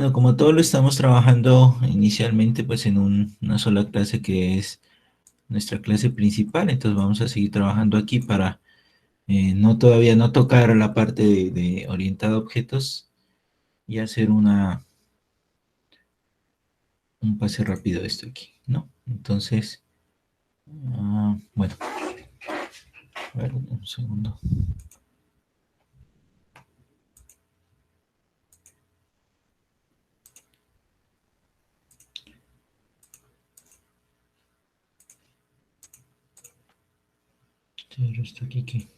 Bueno, como todo lo estamos trabajando inicialmente pues en una sola clase que es nuestra clase principal, entonces vamos a seguir trabajando aquí para no todavía no tocar la parte de orientado a objetos y hacer un pase rápido de esto aquí, ¿no? Entonces, bueno, a ver, un segundo. Esto aquí, ¿qué?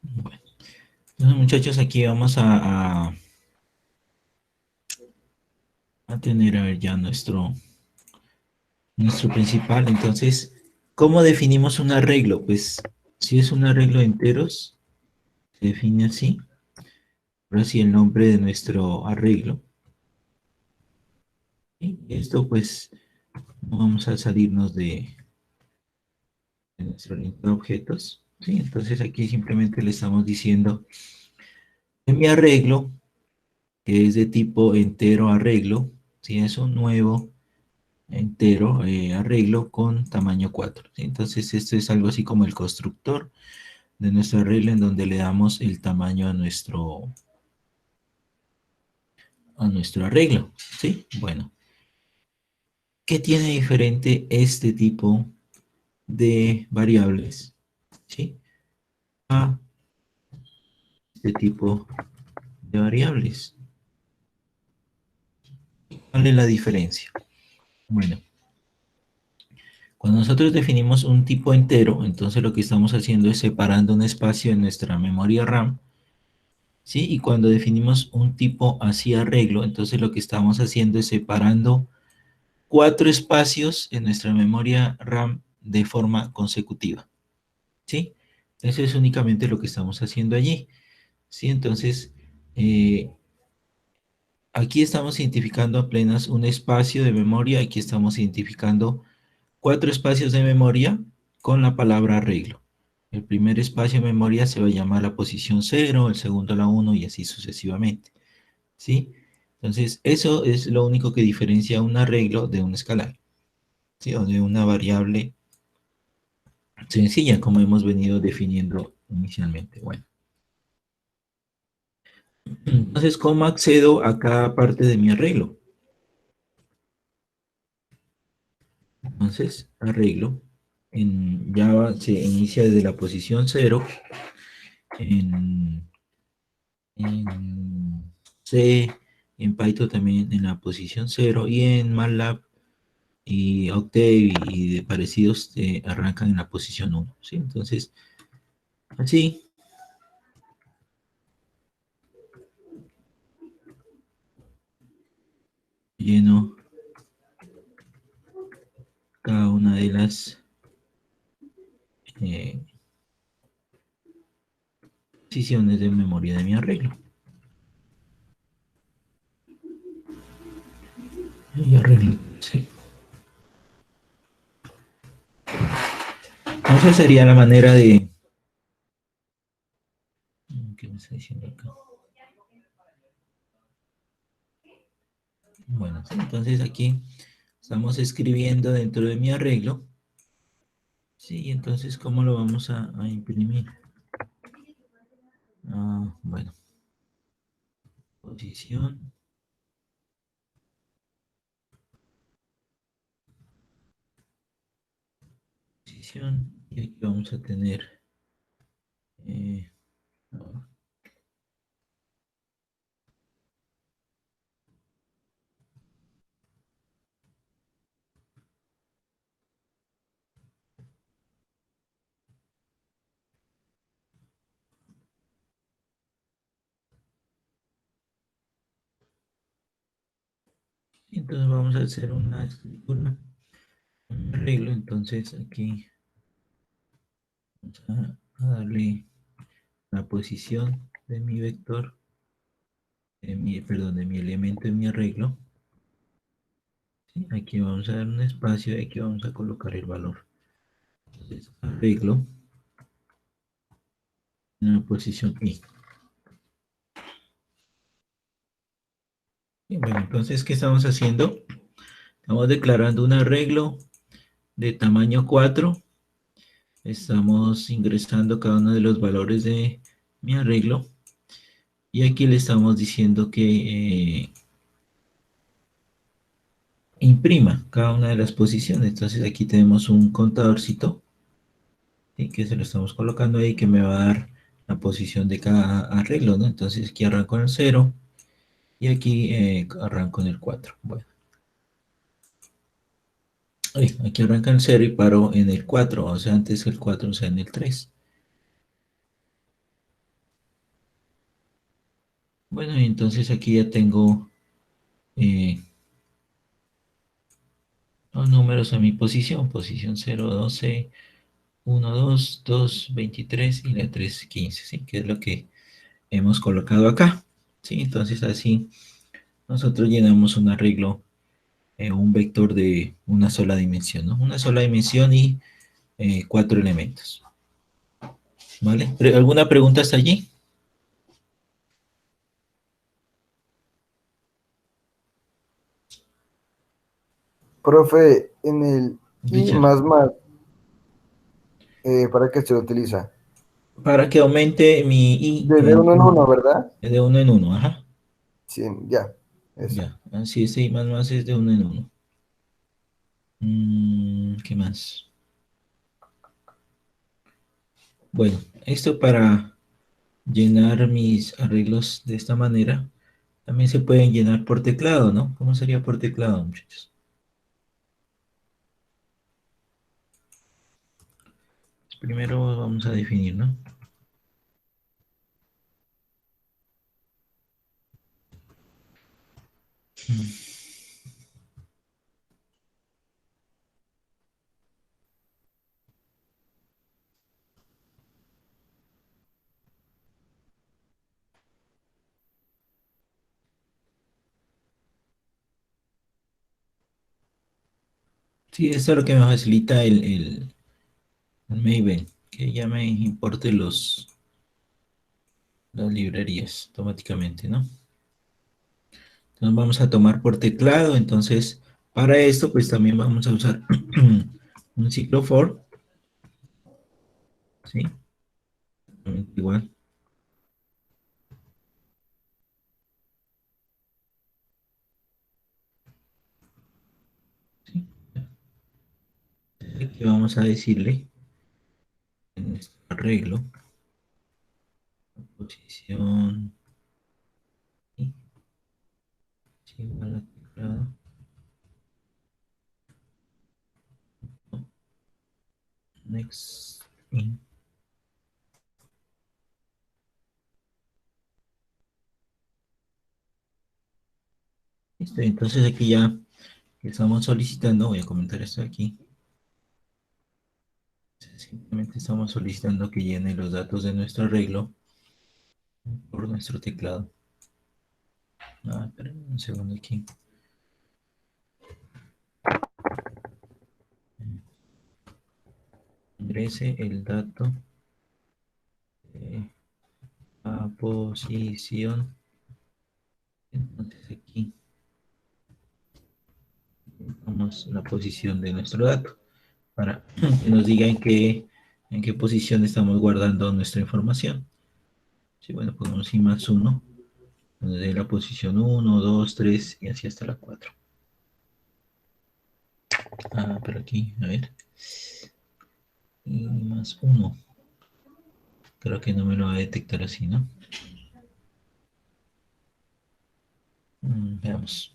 Bueno, entonces muchachos, aquí vamos a tener a ver ya nuestro principal. Entonces, ¿cómo definimos un arreglo? Pues si es un arreglo de enteros, se define así. Ahora sí, el nombre de nuestro arreglo. Y esto pues no vamos a salirnos de nuestro link de objetos. ¿Sí? Entonces aquí simplemente le estamos diciendo en mi arreglo, que es de tipo entero arreglo, si es un nuevo entero arreglo con tamaño 4. ¿Sí? Entonces esto es algo así como el constructor de nuestra regla en donde le damos el tamaño a nuestro arreglo, ¿sí? Bueno, ¿qué tiene diferente este tipo de variables, ¿sí? A este tipo de variables. ¿Cuál es la diferencia? Bueno, cuando nosotros definimos un tipo entero, entonces lo que estamos haciendo es separando un espacio en nuestra memoria RAM, ¿sí? Y cuando definimos un tipo así arreglo, entonces lo que estamos haciendo es separando 4 espacios en nuestra memoria RAM de forma consecutiva, ¿sí? Eso es únicamente lo que estamos haciendo allí, ¿sí? Entonces, eh, aquí estamos identificando apenas un espacio de memoria, aquí estamos identificando 4 espacios de memoria con la palabra arreglo. El primer espacio de memoria se va a llamar la posición 0, el segundo la 1 y así sucesivamente, ¿sí? Entonces, eso es lo único que diferencia un arreglo de un escalar, ¿sí? O de una variable sencilla, como hemos venido definiendo inicialmente. Bueno, entonces, ¿cómo accedo a cada parte de mi arreglo? Entonces, arreglo. En Java se inicia desde la posición 0. En C, en Python también en la posición 0. Y en MATLAB y Octave y de parecidos arrancan en la posición 1. ¿Sí? Entonces, así lleno cada una de las eh, posiciones de memoria de mi arreglo. Y arreglo, sí. Esa sería la manera de... ¿Qué me está diciendo acá? Bueno, sí, entonces aquí estamos escribiendo dentro de mi arreglo. Sí, entonces, ¿cómo lo vamos a imprimir? Bueno, posición, posición, y aquí vamos a tener... eh, entonces vamos a hacer una escritura, un arreglo, entonces aquí vamos a darle la posición de mi vector, perdón, de mi elemento en mi arreglo. ¿sí? Aquí vamos a dar un espacio y aquí vamos a colocar el valor. Entonces, arreglo en la posición I. Y bueno, entonces, ¿qué estamos haciendo? Estamos declarando un arreglo de tamaño 4. Estamos ingresando cada uno de los valores de mi arreglo. Y aquí le estamos diciendo que imprima cada una de las posiciones. Entonces aquí tenemos un contadorcito, ¿sí? Que se lo estamos colocando ahí que me va a dar la posición de cada arreglo, ¿no? Entonces aquí arranco en el 0 y aquí arranco en el 4. Bueno, aquí arranca en el 0 y paro en el 4, o sea, antes el 4, o sea, en el 3. Bueno, y entonces aquí ya tengo eh, los números a mi posición 0, 12, 1, 2, 2, 23 y la 3, 15, ¿sí? Que es lo que hemos colocado acá, ¿sí? Entonces así nosotros llenamos un arreglo, un vector de una sola dimensión, ¿no? Una sola dimensión y 4 elementos, ¿vale? ¿Alguna pregunta hasta allí? Profe, en el I Richard, ¿para qué se utiliza? para que aumente mi I Desde en uno en uno, ¿verdad? de uno en uno, ajá, Sí, ya, eso. ya, así es, I más es de uno en uno. ¿Qué más? Bueno, esto para llenar mis arreglos de esta manera, también se pueden llenar por teclado, ¿no? ¿Cómo sería por teclado, muchachos? Primero vamos a definir, ¿no? Sí, esto es lo que me facilita el Maven, que ya me importe las librerías automáticamente, ¿no? Entonces vamos a tomar por teclado, entonces para esto pues también vamos a usar un ciclo for, ¿sí? Igual, ¿sí? Aquí vamos a decirle en este arreglo, posición, ¿sí? Sí, igual a teclado, next, in. Listo, entonces aquí ya estamos solicitando, voy a comentar esto aquí. Simplemente estamos solicitando que llene los datos de nuestro arreglo por nuestro teclado. Esperen un segundo aquí. Ingrese el dato de la posición. Entonces aquí vamos la posición de nuestro dato para que nos diga en qué posición estamos guardando nuestra información. Sí, bueno, ponemos I más 1, de la posición 1, 2, 3 y así hasta la 4. Pero aquí, a ver, I más 1. Creo que no me lo va a detectar así, ¿no? Veamos.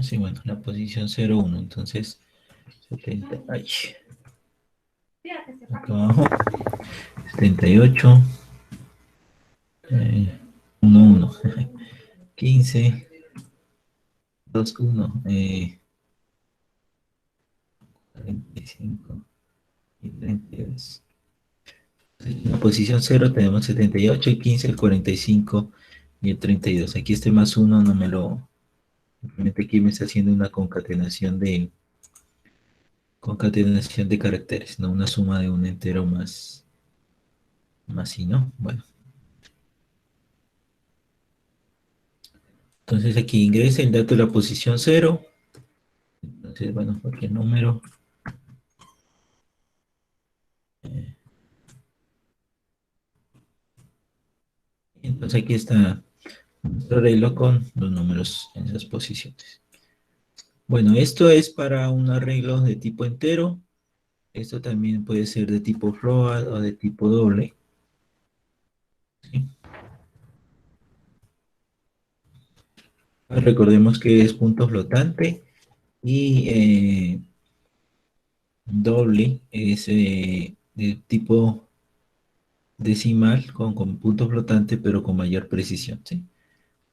Sí, bueno, la posición 0, 1. Entonces, 70. Ay, acá abajo. 78. 1, 1. 15. 2, 1. 45 y 32. posición 0 tenemos 78, el 15, el 45 y el 32. Aquí este más 1 no me lo... Simplemente aquí me está haciendo una concatenación de caracteres, no una suma de un entero más sí, ¿no? Bueno, entonces aquí ingresa el dato de la posición 0. Entonces, bueno, cualquier número. Entonces aquí está nuestro arreglo con los números en esas posiciones. Bueno, esto es para un arreglo de tipo entero. Esto también puede ser de tipo float o de tipo doble. ¿Sí? Recordemos que es punto flotante y doble es de tipo decimal con punto flotante pero con mayor precisión. ¿Sí?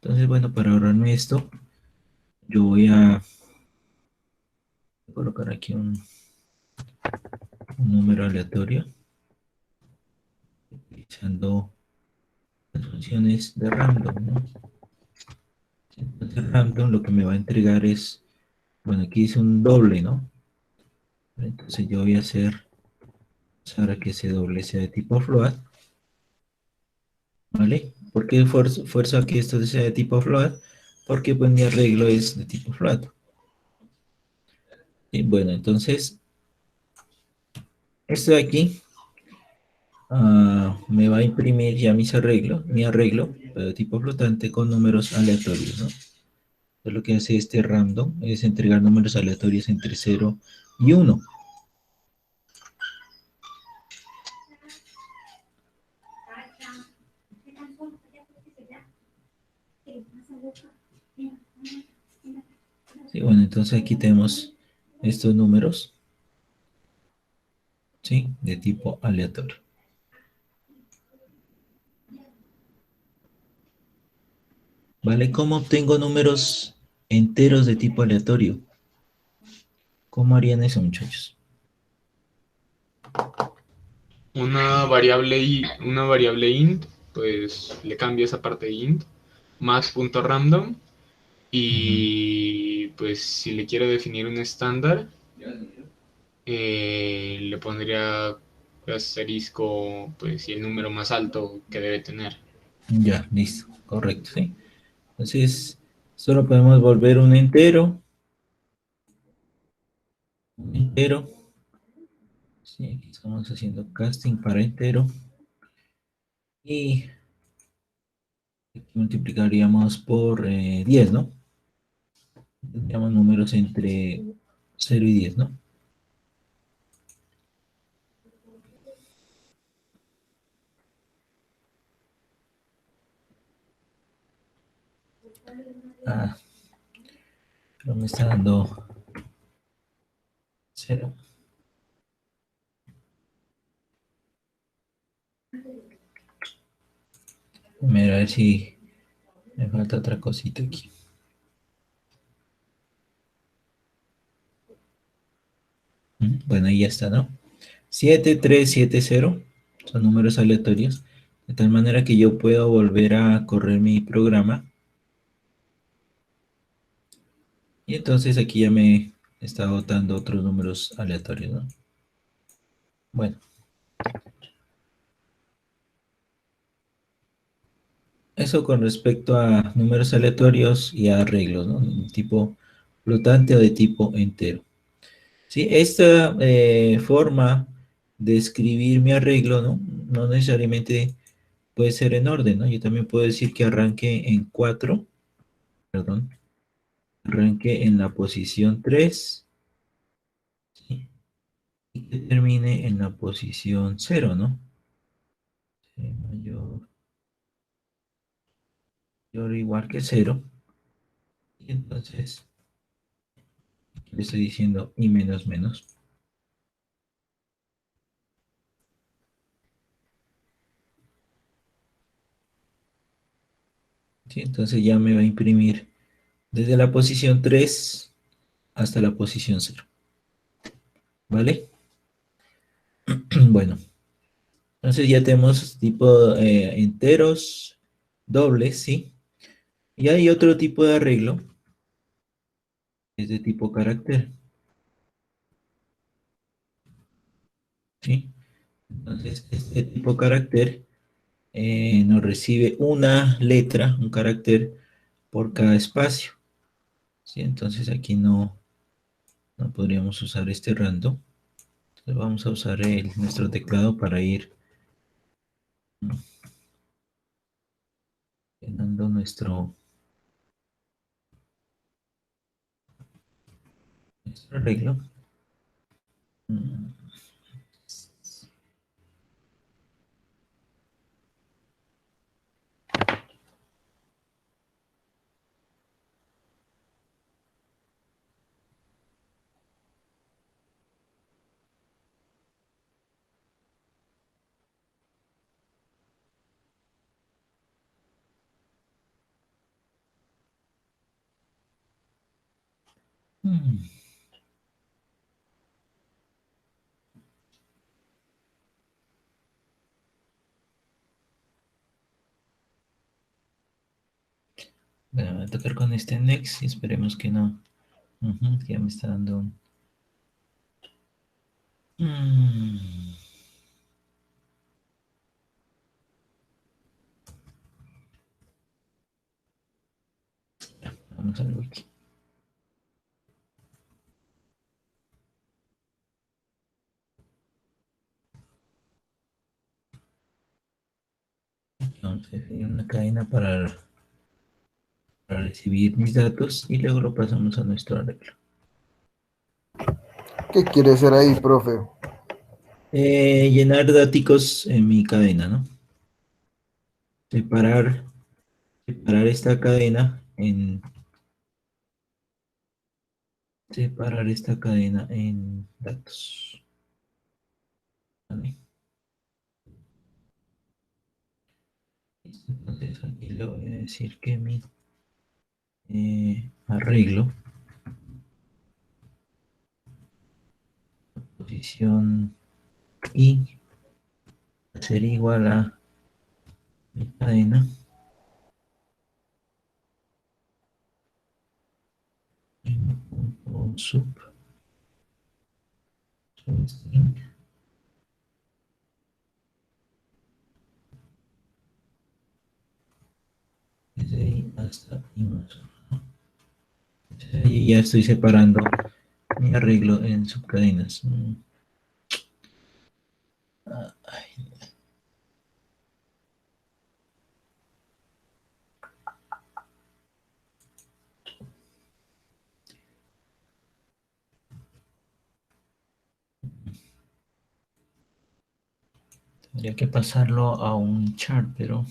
Entonces, bueno, para ahorrarme esto, yo voy a colocar aquí un número aleatorio utilizando las funciones de random, ¿no? Entonces, random lo que me va a entregar es, bueno, aquí es un doble, ¿no? Entonces yo voy a hacer para que ese doble sea de tipo float, ¿vale? ¿Por qué fuerzo que esto sea de tipo float? Porque pues mi arreglo es de tipo float. Y bueno, entonces esto de aquí me va a imprimir ya mi arreglo, pero de tipo flotante con números aleatorios, ¿no? Entonces lo que hace este random es entregar números aleatorios entre 0 y 1. Sí, bueno, entonces aquí tenemos estos números, ¿sí? De tipo aleatorio. ¿Vale? ¿Cómo obtengo números enteros de tipo aleatorio? ¿Cómo harían eso, muchachos? Una variable int, pues le cambio esa parte de int, más punto random, Ujú. y pues si le quiero definir un estándar, le pondría asterisco, pues, y el número más alto que debe tener. Ya, listo, correcto, ¿sí? Entonces, solo podemos volver un entero, sí, aquí estamos haciendo casting para entero, y multiplicaríamos por 10, ¿no? Tendríamos números entre 0 y 10, ¿no? Ah, pero me está dando 0. A ver si me falta otra cosita aquí. Bueno, ahí ya está, ¿no? 7370 son números aleatorios, de tal manera que yo puedo volver a correr mi programa. Y entonces aquí ya me está botando otros números aleatorios, ¿no? Bueno, eso con respecto a números aleatorios y a arreglos, ¿no? De tipo flotante o de tipo entero. Sí, esta forma de escribir mi arreglo, ¿no? No necesariamente puede ser en orden, ¿no? Yo también puedo decir que arranque en 4, perdón, arranque en la posición 3, ¿sí? Y que termine en la posición 0, ¿no? Sí, mayor o igual que 0. Y entonces le estoy diciendo y menos menos. ¿Sí? Entonces ya me va a imprimir desde la posición 3 hasta la posición 0. ¿Vale? Bueno, Entonces ya tenemos tipo enteros, dobles, ¿sí? Y hay otro tipo de arreglo, que es de tipo carácter, ¿sí? Entonces, este tipo carácter nos recibe una letra, un carácter por cada espacio, ¿sí? Entonces aquí no podríamos usar este random. Entonces vamos a usar nuestro teclado para ir llenando nuestro arreglo. Mm, mm. Bueno, voy a tocar con este next y esperemos que no. Ujú, que ya me está dando un... Mm. Vamos al wiki. Vamos a definir una cadena para recibir mis datos y luego lo pasamos a nuestro arreglo. ¿Qué quiere hacer ahí, profe? Llenar datos en mi cadena, ¿no? Separar, separar esta cadena en separar esta cadena en datos. ¿Vale? Entonces aquí le voy a decir que mi arreglo, posición I, va a ser igual a mi cadena. Un substring, desde ahí hasta I más. Y ya estoy separando mi arreglo en subcadenas. Tendría que pasarlo a un chart, pero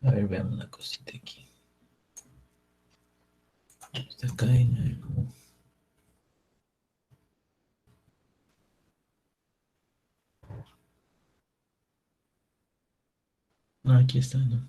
a ver, veamos una cosita aquí. Esta cadena, a ver cómo... Ah, aquí está, ¿no?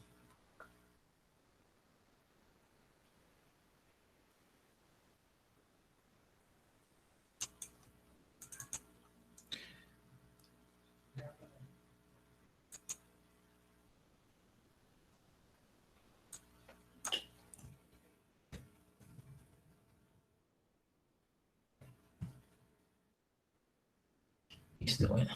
Listo, bueno.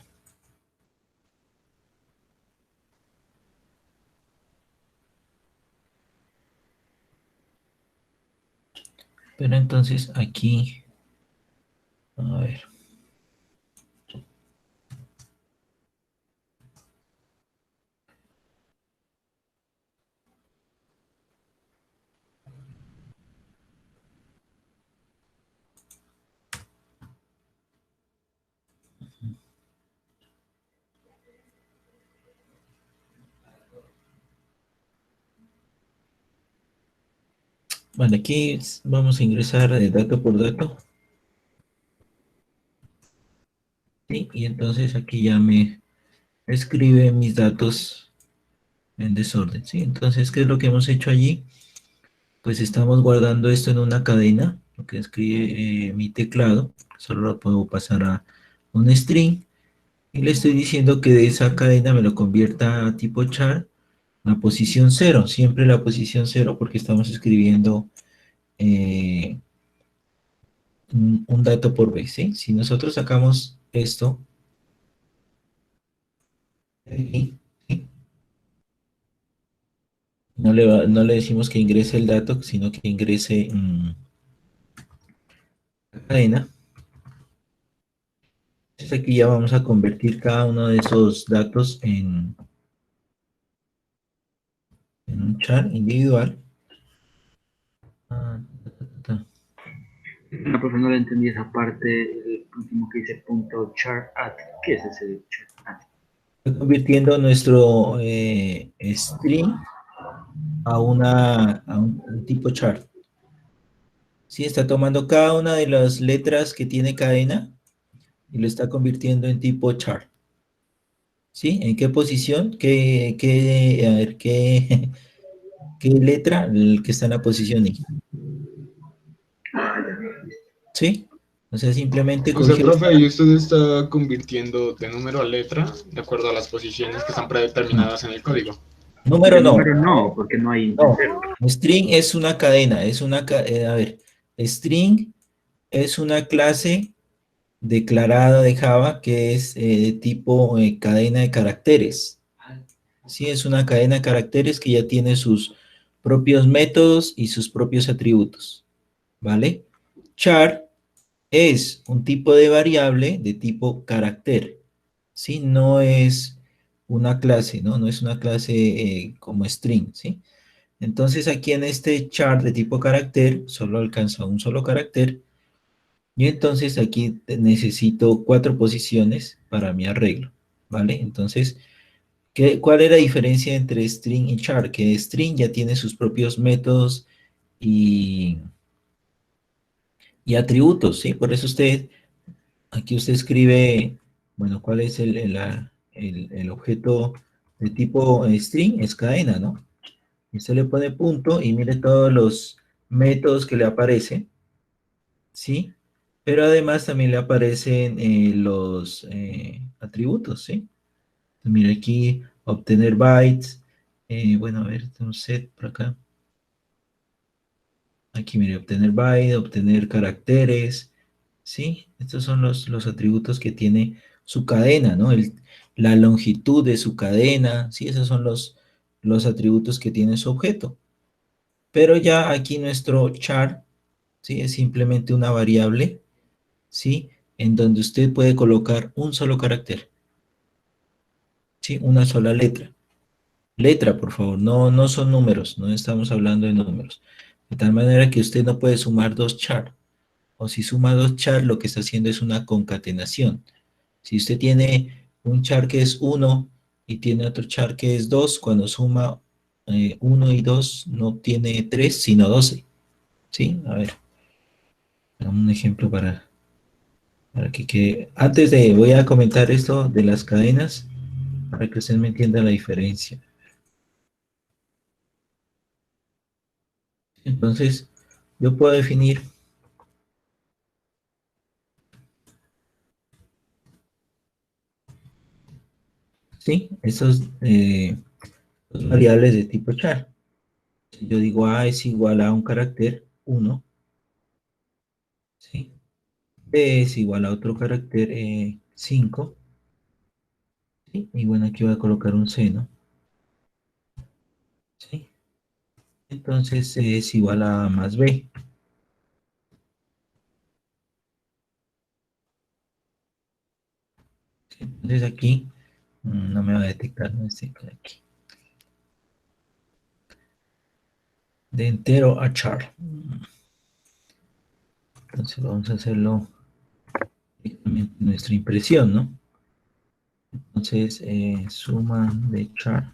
Pero entonces aquí, a ver, Bueno, aquí vamos a ingresar dato por dato. ¿Sí? Y entonces aquí ya me escribe mis datos en desorden. ¿Sí? Entonces, ¿qué es lo que hemos hecho allí? Pues estamos guardando esto en una cadena, lo que escribe mi teclado. Solo lo puedo pasar a un string. Y le estoy diciendo que de esa cadena me lo convierta a tipo char, a posición cero, siempre la posición cero porque estamos escribiendo eh, un dato por vez, ¿sí? Si nosotros sacamos esto, ¿sí? No le decimos que ingrese el dato, sino que ingrese la cadena. Entonces aquí ya vamos a convertir cada uno de esos datos en un char individual. Ah, ta, ta, ta. No, profe, no le entendí esa parte, el último que dice punto char at. ¿Qué es ese char at? Estoy convirtiendo nuestro string a un tipo char. Sí, está tomando cada una de las letras que tiene cadena y lo está convirtiendo en tipo char. ¿Sí? ¿En qué posición? A ver, qué letra? El que está en la posición I. Ah, ya. ¿Sí? O sea, simplemente O sea, cogió esta. profe, y usted está convirtiendo de número a letra de acuerdo a las posiciones que están predeterminadas en el código. Número De no, número no, porque no hay no. entero. String es una cadena, a ver, string es una clase declarada de Java que es de tipo cadena de caracteres. Sí, es una cadena de caracteres que ya tiene sus propios métodos y sus propios atributos, ¿vale? Char es un tipo de variable de tipo carácter, ¿sí? No es una clase, ¿no? No es una clase como string, ¿sí? Entonces aquí en este char de tipo carácter solo alcanza un solo carácter y entonces aquí necesito 4 posiciones para mi arreglo, ¿vale? Entonces, ¿cuál es la diferencia entre string y char? Que string ya tiene sus propios métodos y, y atributos, ¿sí? Por eso aquí usted escribe, bueno, ¿cuál es el objeto de tipo string? Es cadena, ¿no? Y usted le pone punto y mire todos los métodos que le aparecen, ¿sí? Pero además también le aparecen los atributos, ¿sí? Entonces, mire aquí, obtener bytes, bueno, a ver, un set por acá. Aquí, mire, obtener byte, obtener caracteres, ¿sí? Estos son los atributos que tiene su cadena, ¿no? La longitud de su cadena, ¿sí? Esos son los atributos que tiene su objeto. Pero ya aquí nuestro char, ¿sí? Es simplemente una variable, ¿sí? En donde usted puede colocar un solo carácter, ¿sí? Una sola letra. Letra, por favor, no son números, no estamos hablando de números. De tal manera que usted no puede sumar dos char. O si suma dos char, lo que está haciendo es una concatenación. Si usted tiene un char que es uno y tiene otro char que es 2, cuando suma 1 y 2 no tiene 3 sino 12. ¿Sí? A ver, un ejemplo para que quede. Antes de, voy a comentar esto de las cadenas, para que usted me entienda la diferencia. Entonces, yo puedo definir, ¿sí? Esos dos variables de tipo char. Si yo digo A es igual a un carácter 1, ¿sí? B es igual a otro carácter 5, ¿sí? Y bueno, aquí voy a colocar un seno, ¿sí? Entonces C es igual a más B. ¿Sí? Entonces aquí no me va a detectar, no este aquí. De entero a char. Entonces vamos a hacerlo directamente en nuestra impresión, ¿no? Entonces suma de char.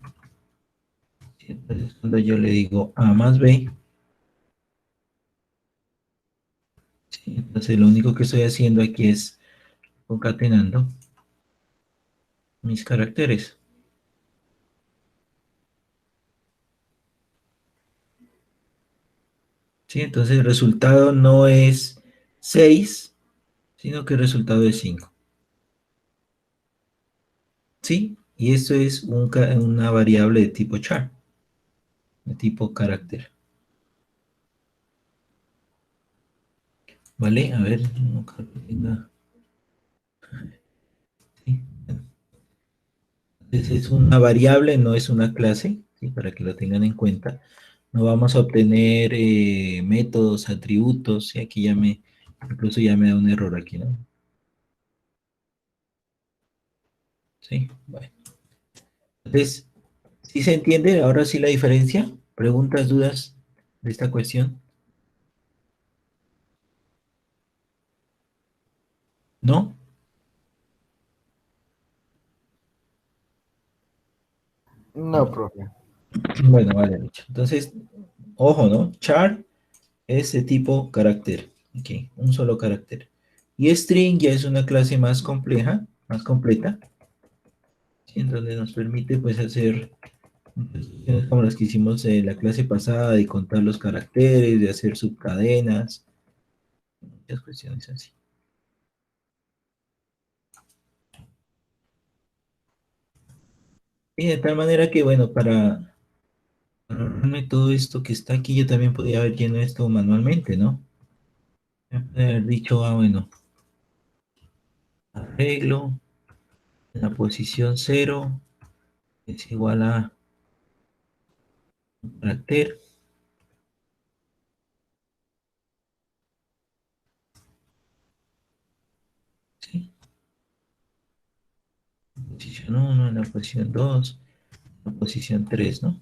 Entonces cuando yo le digo A más B, Entonces lo único que estoy haciendo aquí es concatenando mis caracteres. ¿Sí? Entonces el resultado no es 6, sino que el resultado es 5. ¿Sí? Y esto es una variable de tipo char, de tipo carácter. ¿Vale? A ver, no creo que tenga... ¿Sí? Entonces es una variable, no es una clase, ¿sí? Para que lo tengan en cuenta. No vamos a obtener métodos, atributos, ¿sí? Aquí incluso ya me da un error aquí, ¿no? Sí, bueno. Entonces, ¿sí se entiende ahora sí la diferencia? ¿Preguntas, dudas de esta cuestión? ¿No? No, profe. Bueno, vale, Lucho. Entonces, ojo, ¿no? Char es de tipo carácter. Ok, un solo carácter. Y string ya es una clase más compleja, más completa, ¿sí? En donde nos permite pues hacer cuestiones como las que hicimos en la clase pasada, de contar los caracteres, de hacer subcadenas, muchas cuestiones así. Y de tal manera que, bueno, para ahorrarme todo esto que está aquí, yo también podría haber llenado esto manualmente, ¿no? Podría haber dicho, bueno, arreglo, en la posición 0 es igual a un carácter, ¿sí? Posición 1, en la posición 2, en la posición 3, ¿no?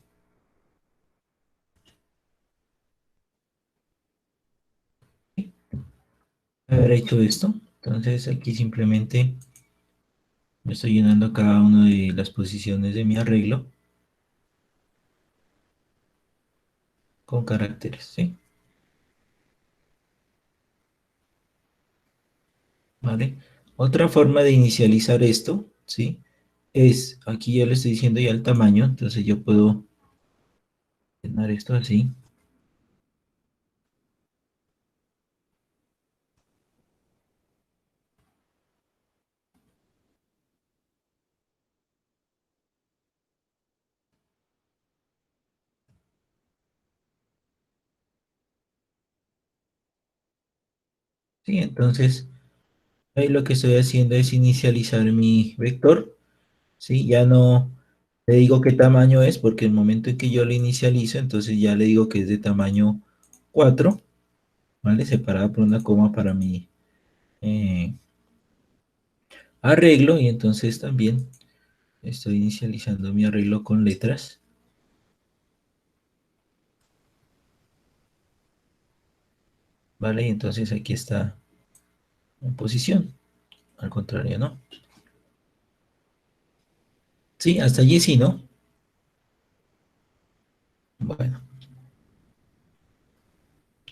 Haber hecho esto, entonces aquí simplemente me estoy llenando cada una de las posiciones de mi arreglo con caracteres, ¿sí? ¿Vale? Otra forma de inicializar esto, ¿sí? Es, aquí ya le estoy diciendo ya el tamaño, entonces yo puedo llenar esto así. Sí, entonces ahí lo que estoy haciendo es inicializar mi vector, ¿sí? Ya no le digo qué tamaño es, porque el momento en que yo lo inicializo, entonces ya le digo que es de tamaño 4, ¿vale? Separada por una coma para mi arreglo, y entonces también estoy inicializando mi arreglo con letras, ¿vale? Y entonces aquí está en posición, al contrario, ¿no? Sí, hasta allí sí, ¿no? Bueno,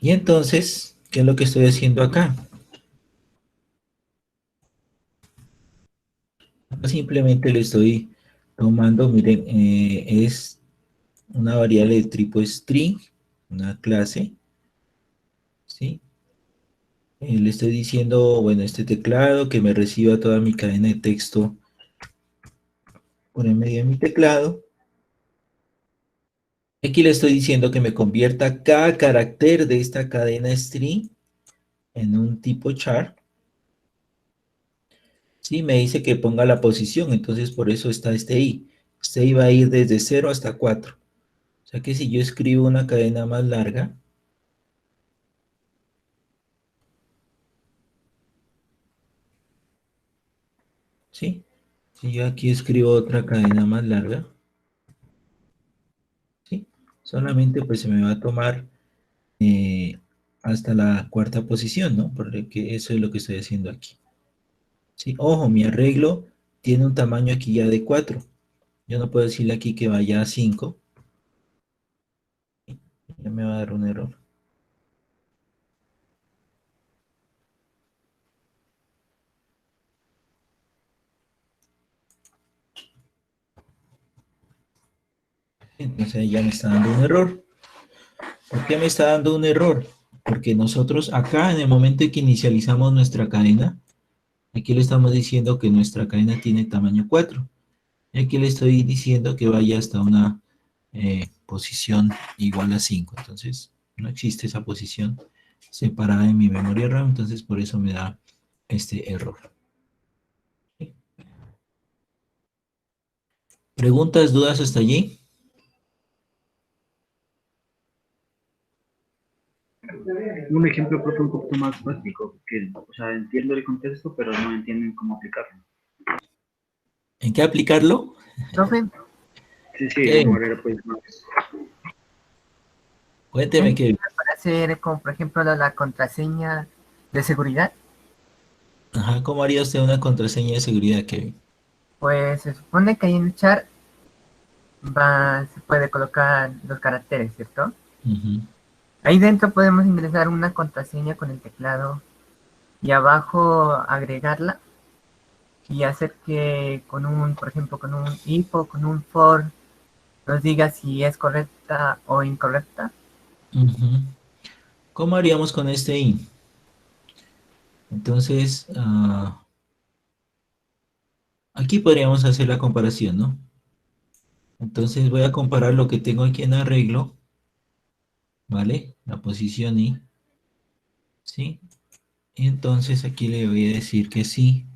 y entonces, ¿qué es lo que estoy haciendo acá? Simplemente le estoy tomando, miren, es una variable de tipo string, una clase, ¿sí? Le estoy diciendo, bueno, este teclado que me reciba toda mi cadena de texto por en medio de mi teclado. Aquí le estoy diciendo que me convierta cada carácter de esta cadena string en un tipo char. Sí, me dice que ponga la posición, entonces por eso está este i. Este i va a ir desde 0 hasta 4. O sea que si yo escribo una cadena más larga, ¿sí? Si yo aquí escribo otra cadena más larga, ¿sí? Solamente pues se me va a tomar hasta la cuarta posición, ¿no? Porque eso es lo que estoy haciendo aquí. ¿Sí? Ojo, mi arreglo tiene un tamaño aquí ya de 4. Yo no puedo decirle aquí que vaya a 5. Ya me va a dar un error. Entonces ya me está dando un error. ¿Por qué me está dando un error? Porque nosotros acá, en el momento en que inicializamos nuestra cadena, aquí le estamos diciendo que nuestra cadena tiene tamaño 4. Y aquí le estoy diciendo que vaya hasta una posición igual a 5. Entonces, no existe esa posición separada en mi memoria RAM, entonces por eso me da este error. ¿Preguntas, dudas hasta allí? Un ejemplo, profe, un poquito más básico, que, o sea, entiendo el contexto, pero no entienden cómo aplicarlo. ¿En qué aplicarlo? Profe, Sí, sí, de Kevin, manera pues más. cuénteme que, para hacer como por ejemplo la contraseña de seguridad, ajá, ¿cómo haría usted una contraseña de seguridad, Kevin? pues se supone que ahí en el chat se puede colocar los caracteres, ¿cierto? Ujú. Ahí dentro podemos ingresar una contraseña con el teclado y abajo agregarla y hacer que con un, por ejemplo, con un if o con un for nos diga si es correcta o incorrecta. Ujú. ¿Cómo haríamos con este in? Entonces, aquí podríamos hacer la comparación, ¿no? Entonces voy a comparar lo que tengo aquí en arreglo, ¿vale? La posición I, ¿sí? Y entonces aquí le voy a decir que sí.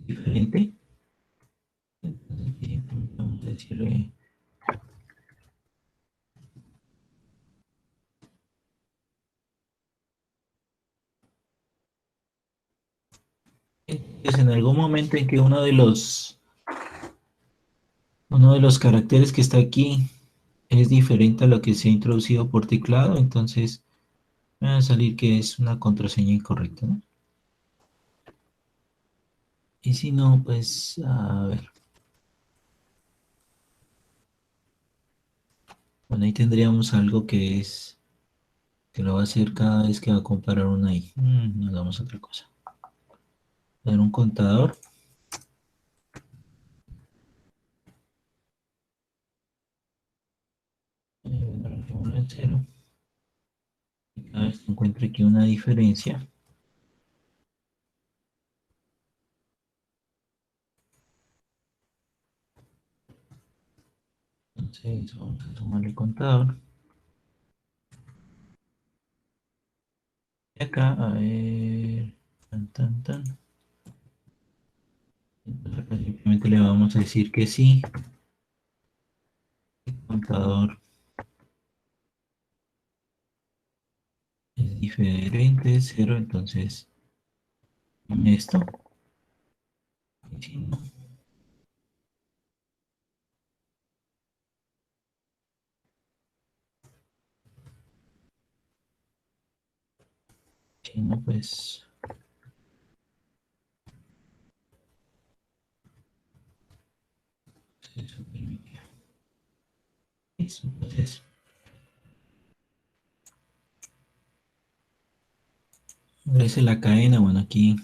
Diferente. Entonces aquí vamos a decirle, pues en algún momento en que uno de los caracteres que está aquí es diferente a lo que se ha introducido por teclado, entonces me va a salir que es una contraseña incorrecta, ¿no? Y si no, pues, a ver. Bueno, ahí tendríamos algo que lo va a hacer cada vez que va a comparar una I. No hagamos otra cosa. Dar un contador. Dejémoslo en cero. Y cada vez que encuentre aquí una diferencia. Entonces vamos a sumar el contador. Y acá, a ver. Tan, tan, tan. Entonces acá simplemente le vamos a decir que sí. El contador es diferente de cero, entonces esto. Y si no, pues eso permite. Eso, entonces, esa es la cadena. Bueno, aquí.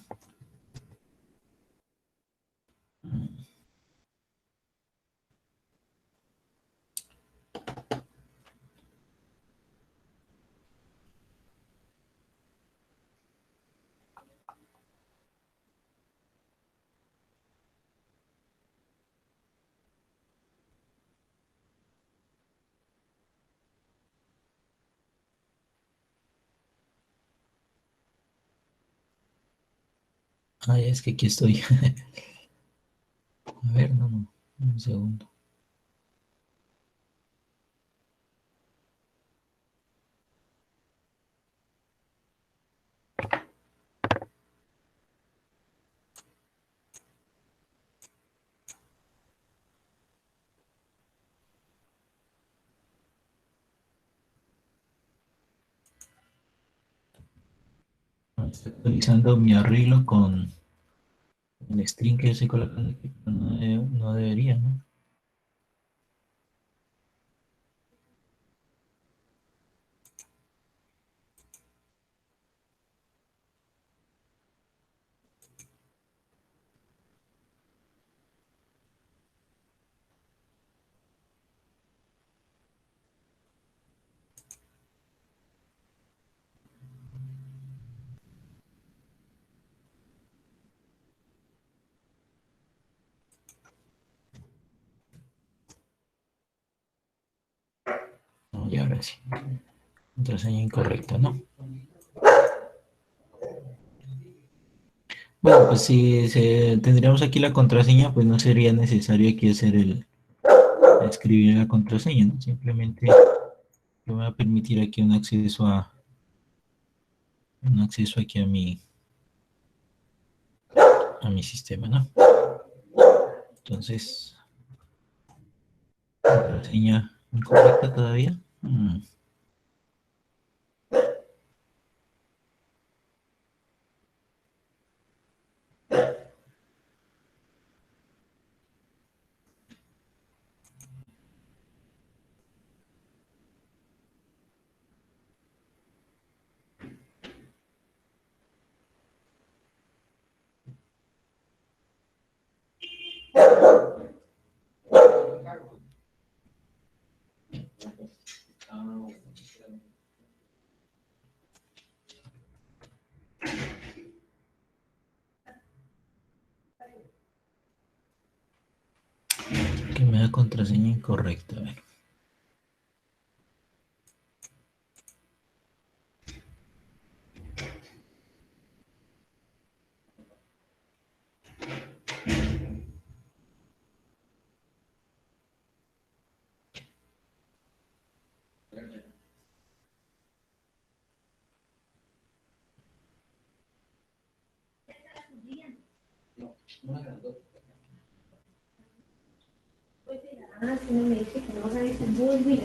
Ay, es que aquí estoy. A ver, no, no, un segundo. Estoy actualizando mi arreglo con el string que estoy colocando aquí, pero no debería, ¿no? Ahora sí. Contraseña incorrecta, ¿no? Bueno, pues si tendríamos aquí la contraseña, pues no sería necesario aquí hacer escribir la contraseña, ¿no? Simplemente me va a permitir aquí un acceso aquí a mi sistema, ¿no? Entonces, contraseña incorrecta todavía. Que me da contraseña incorrecta, a ver. Si no me dice que no vas a ver muy bien,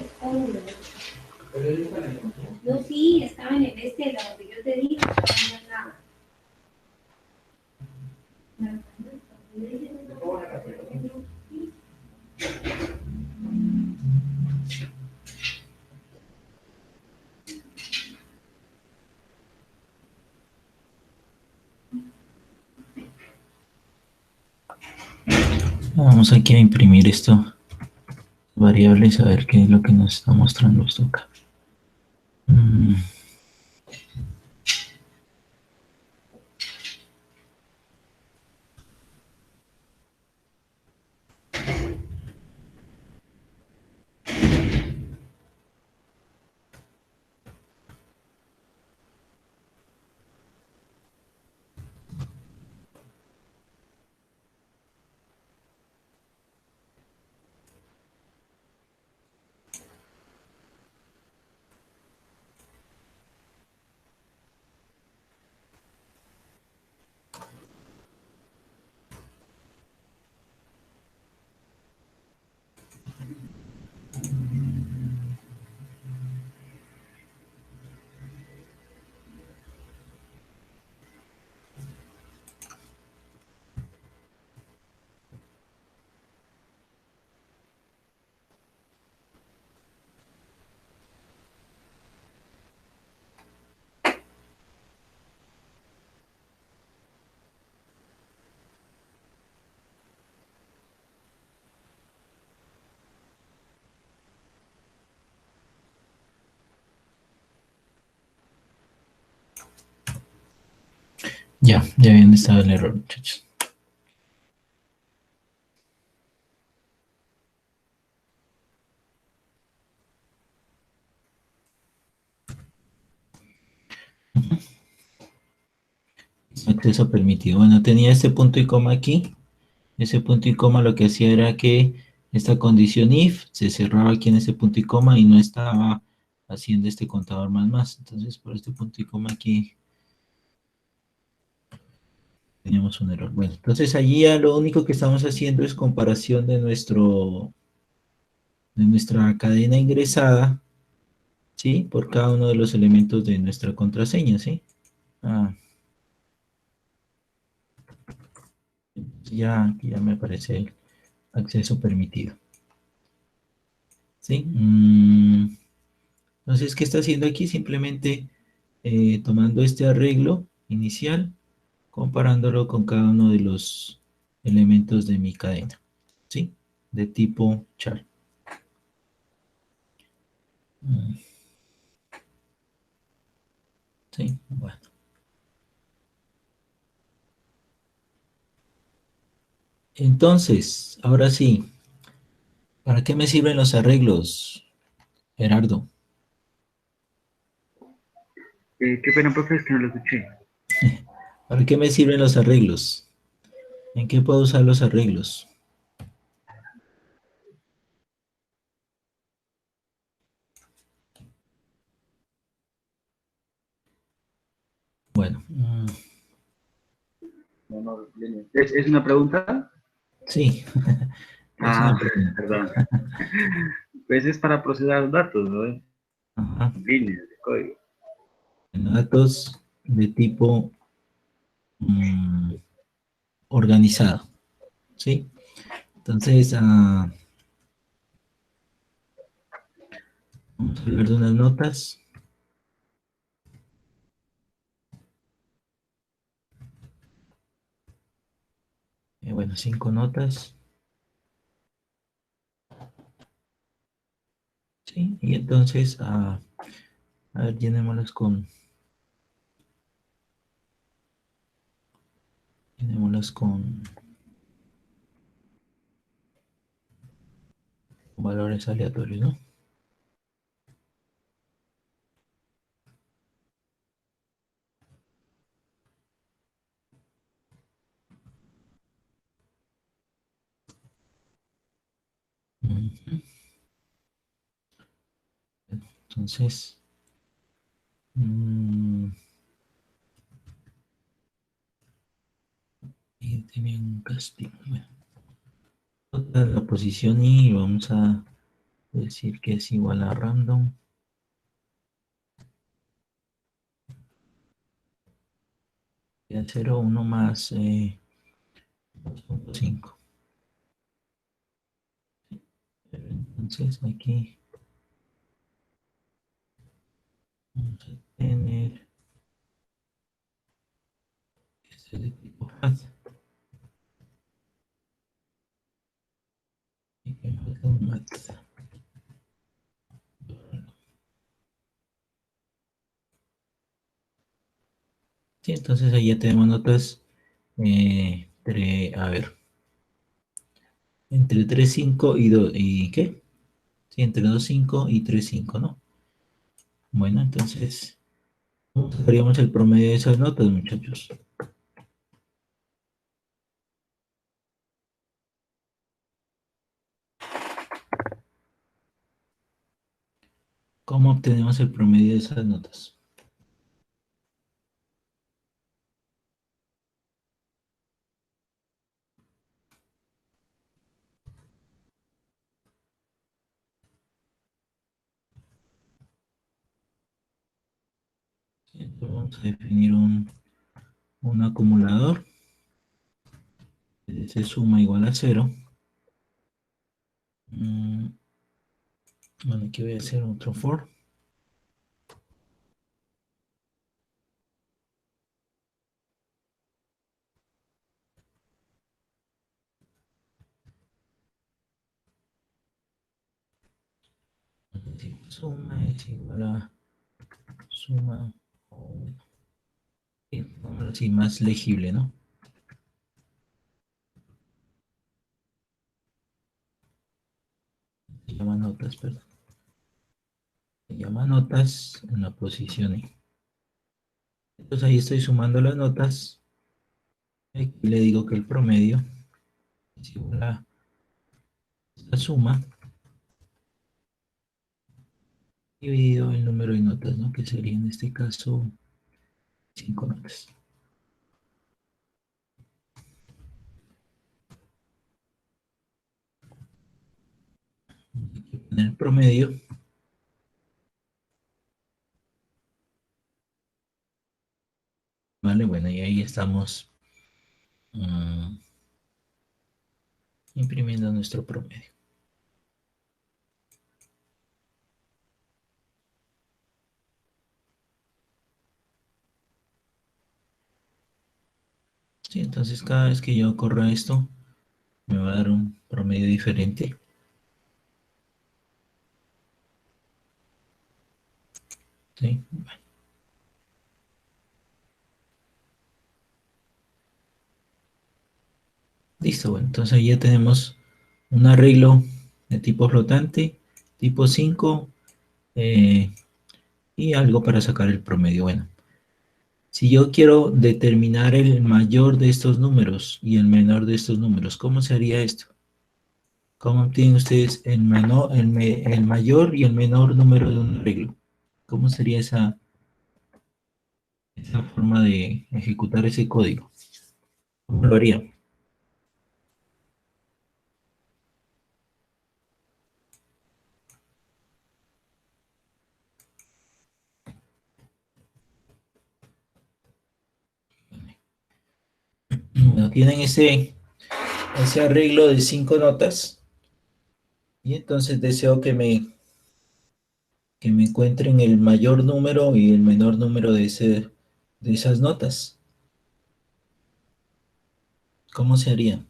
no, sí, estaba en el este, la donde yo te dije, estaba en la... Vamos aquí a imprimir esto, variables, a ver qué es lo que nos está mostrando esto acá. Ya habían estado el error, muchachos. Acceso permitido. Bueno, tenía este punto y coma aquí. Ese punto y coma lo que hacía era que esta condición if se cerraba aquí en ese punto y coma y no estaba haciendo este contador más. Entonces, por este punto y coma aquí teníamos un error. Bueno, entonces allí ya lo único que estamos haciendo es comparación de nuestra cadena ingresada, ¿sí? Por cada uno de los elementos de nuestra contraseña, ¿sí? Aquí ya me aparece el acceso permitido. ¿Sí? Entonces, ¿qué está haciendo aquí? Simplemente tomando este arreglo inicial, comparándolo con cada uno de los elementos de mi cadena, ¿sí? De tipo char. Sí, bueno. Entonces, ahora sí, ¿para qué me sirven los arreglos, Gerardo? Qué pena, profe, es que no lo escuché. ¿Para qué me sirven los arreglos? ¿En qué puedo usar los arreglos? Bueno, ¿Es una pregunta? sí, es una Ah, pregunta. perdón. Pues es para procesar datos, ¿no? Ajá. Líneas de código. Datos de tipo organizado, ¿sí? Entonces, vamos a hablar de unas notas. Bueno, 5 notas, ¿sí? Y entonces, a ver, llenémoslas con valores aleatorios, ¿no? Ujú. Entonces, y tiene un castigo. Bueno, la posición y vamos a decir que es igual a random. Y al 0, 1 más 2.5. Entonces aquí vamos a tener este de tipo hat. Y que falta un mat. Sí, entonces ahí ya tenemos notas a ver, entre 3 5 y 2, ¿y qué? Sí, entre 2 5 y 3 5, ¿no? Bueno, entonces, ¿cómo sacaríamos el promedio de esas notas, muchachos? ¿Cómo obtenemos el promedio de esas notas? Sí, entonces vamos a definir un acumulador. Se suma igual a 0. Bueno, aquí voy a hacer otro for. Suma es igual a suma. Así más legible, ¿no? Se llama notas, perdón. Se llama notas en la posición I. Entonces ahí estoy sumando las notas. Aquí le digo que el promedio es igual a la suma dividido el número de notas, ¿no? Que sería en este caso 5 notas. Aquí poner el promedio. Vale, bueno, y ahí estamos imprimiendo nuestro promedio. Sí, entonces cada vez que yo corra esto, me va a dar un promedio diferente. ¿Sí? Bueno. Listo, bueno, entonces ahí ya tenemos un arreglo de tipo flotante, tipo 5, y algo para sacar el promedio. Bueno, Si yo quiero determinar el mayor de estos números y el menor de estos números, ¿cómo se haría esto? ¿Cómo obtienen ustedes el mayor y el menor número de un arreglo? ¿Cómo sería esa forma de ejecutar ese código? ¿Cómo lo haría? Bueno, tienen ese arreglo de 5 notas y entonces deseo que me encuentren el mayor número y el menor número de esas notas. ¿Cómo se haría?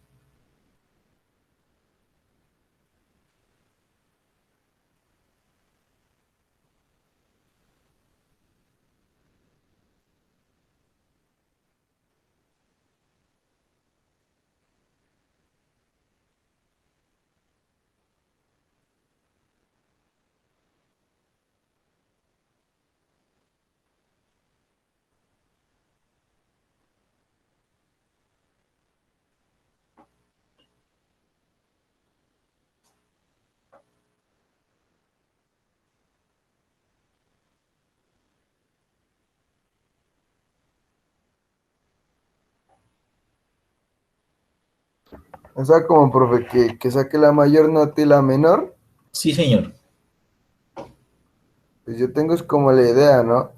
O sea, como profe, que saque la mayor nota y la menor. Sí, señor. Pues yo tengo es como la idea, ¿no?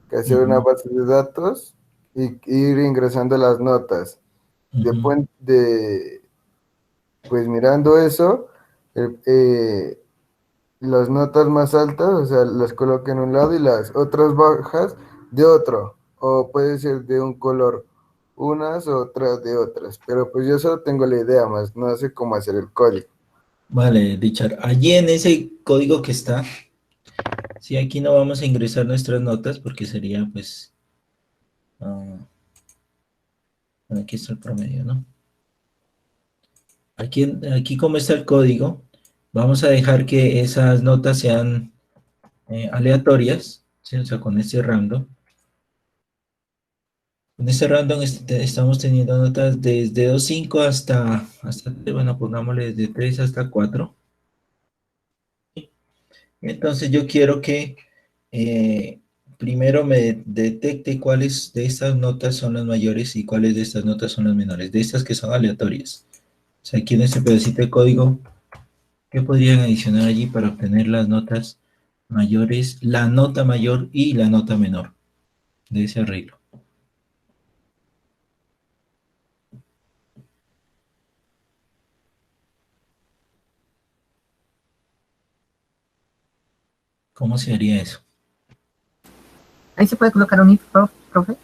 Que hacer una Ujú, base de datos y ir ingresando las notas. ujú. Después pues mirando eso, las notas más altas, o sea, las coloco en un lado y las otras bajas de otro. O puede ser de un color unas, otras de otras. Pero pues yo solo tengo la idea más, no sé cómo hacer el código. Vale, Richard. Allí en ese código que está, sí, aquí no vamos a ingresar nuestras notas porque sería, pues, ah, bueno, aquí está el promedio, ¿no? Aquí como está el código, vamos a dejar que esas notas sean aleatorias, ¿sí? O sea, con este random. Con este random estamos teniendo notas desde 2.5 hasta, bueno, pongámosle desde 3 hasta 4. Entonces yo quiero que eh, primero me detecte cuáles de estas notas son las mayores y cuáles de estas notas son las menores, de estas que son aleatorias. O sea, aquí en este pedacito de código, ¿qué podrían adicionar allí para obtener las notas mayores, la nota mayor y la nota menor de ese arreglo? ¿Cómo se haría eso? Ahí se puede colocar un if, profe.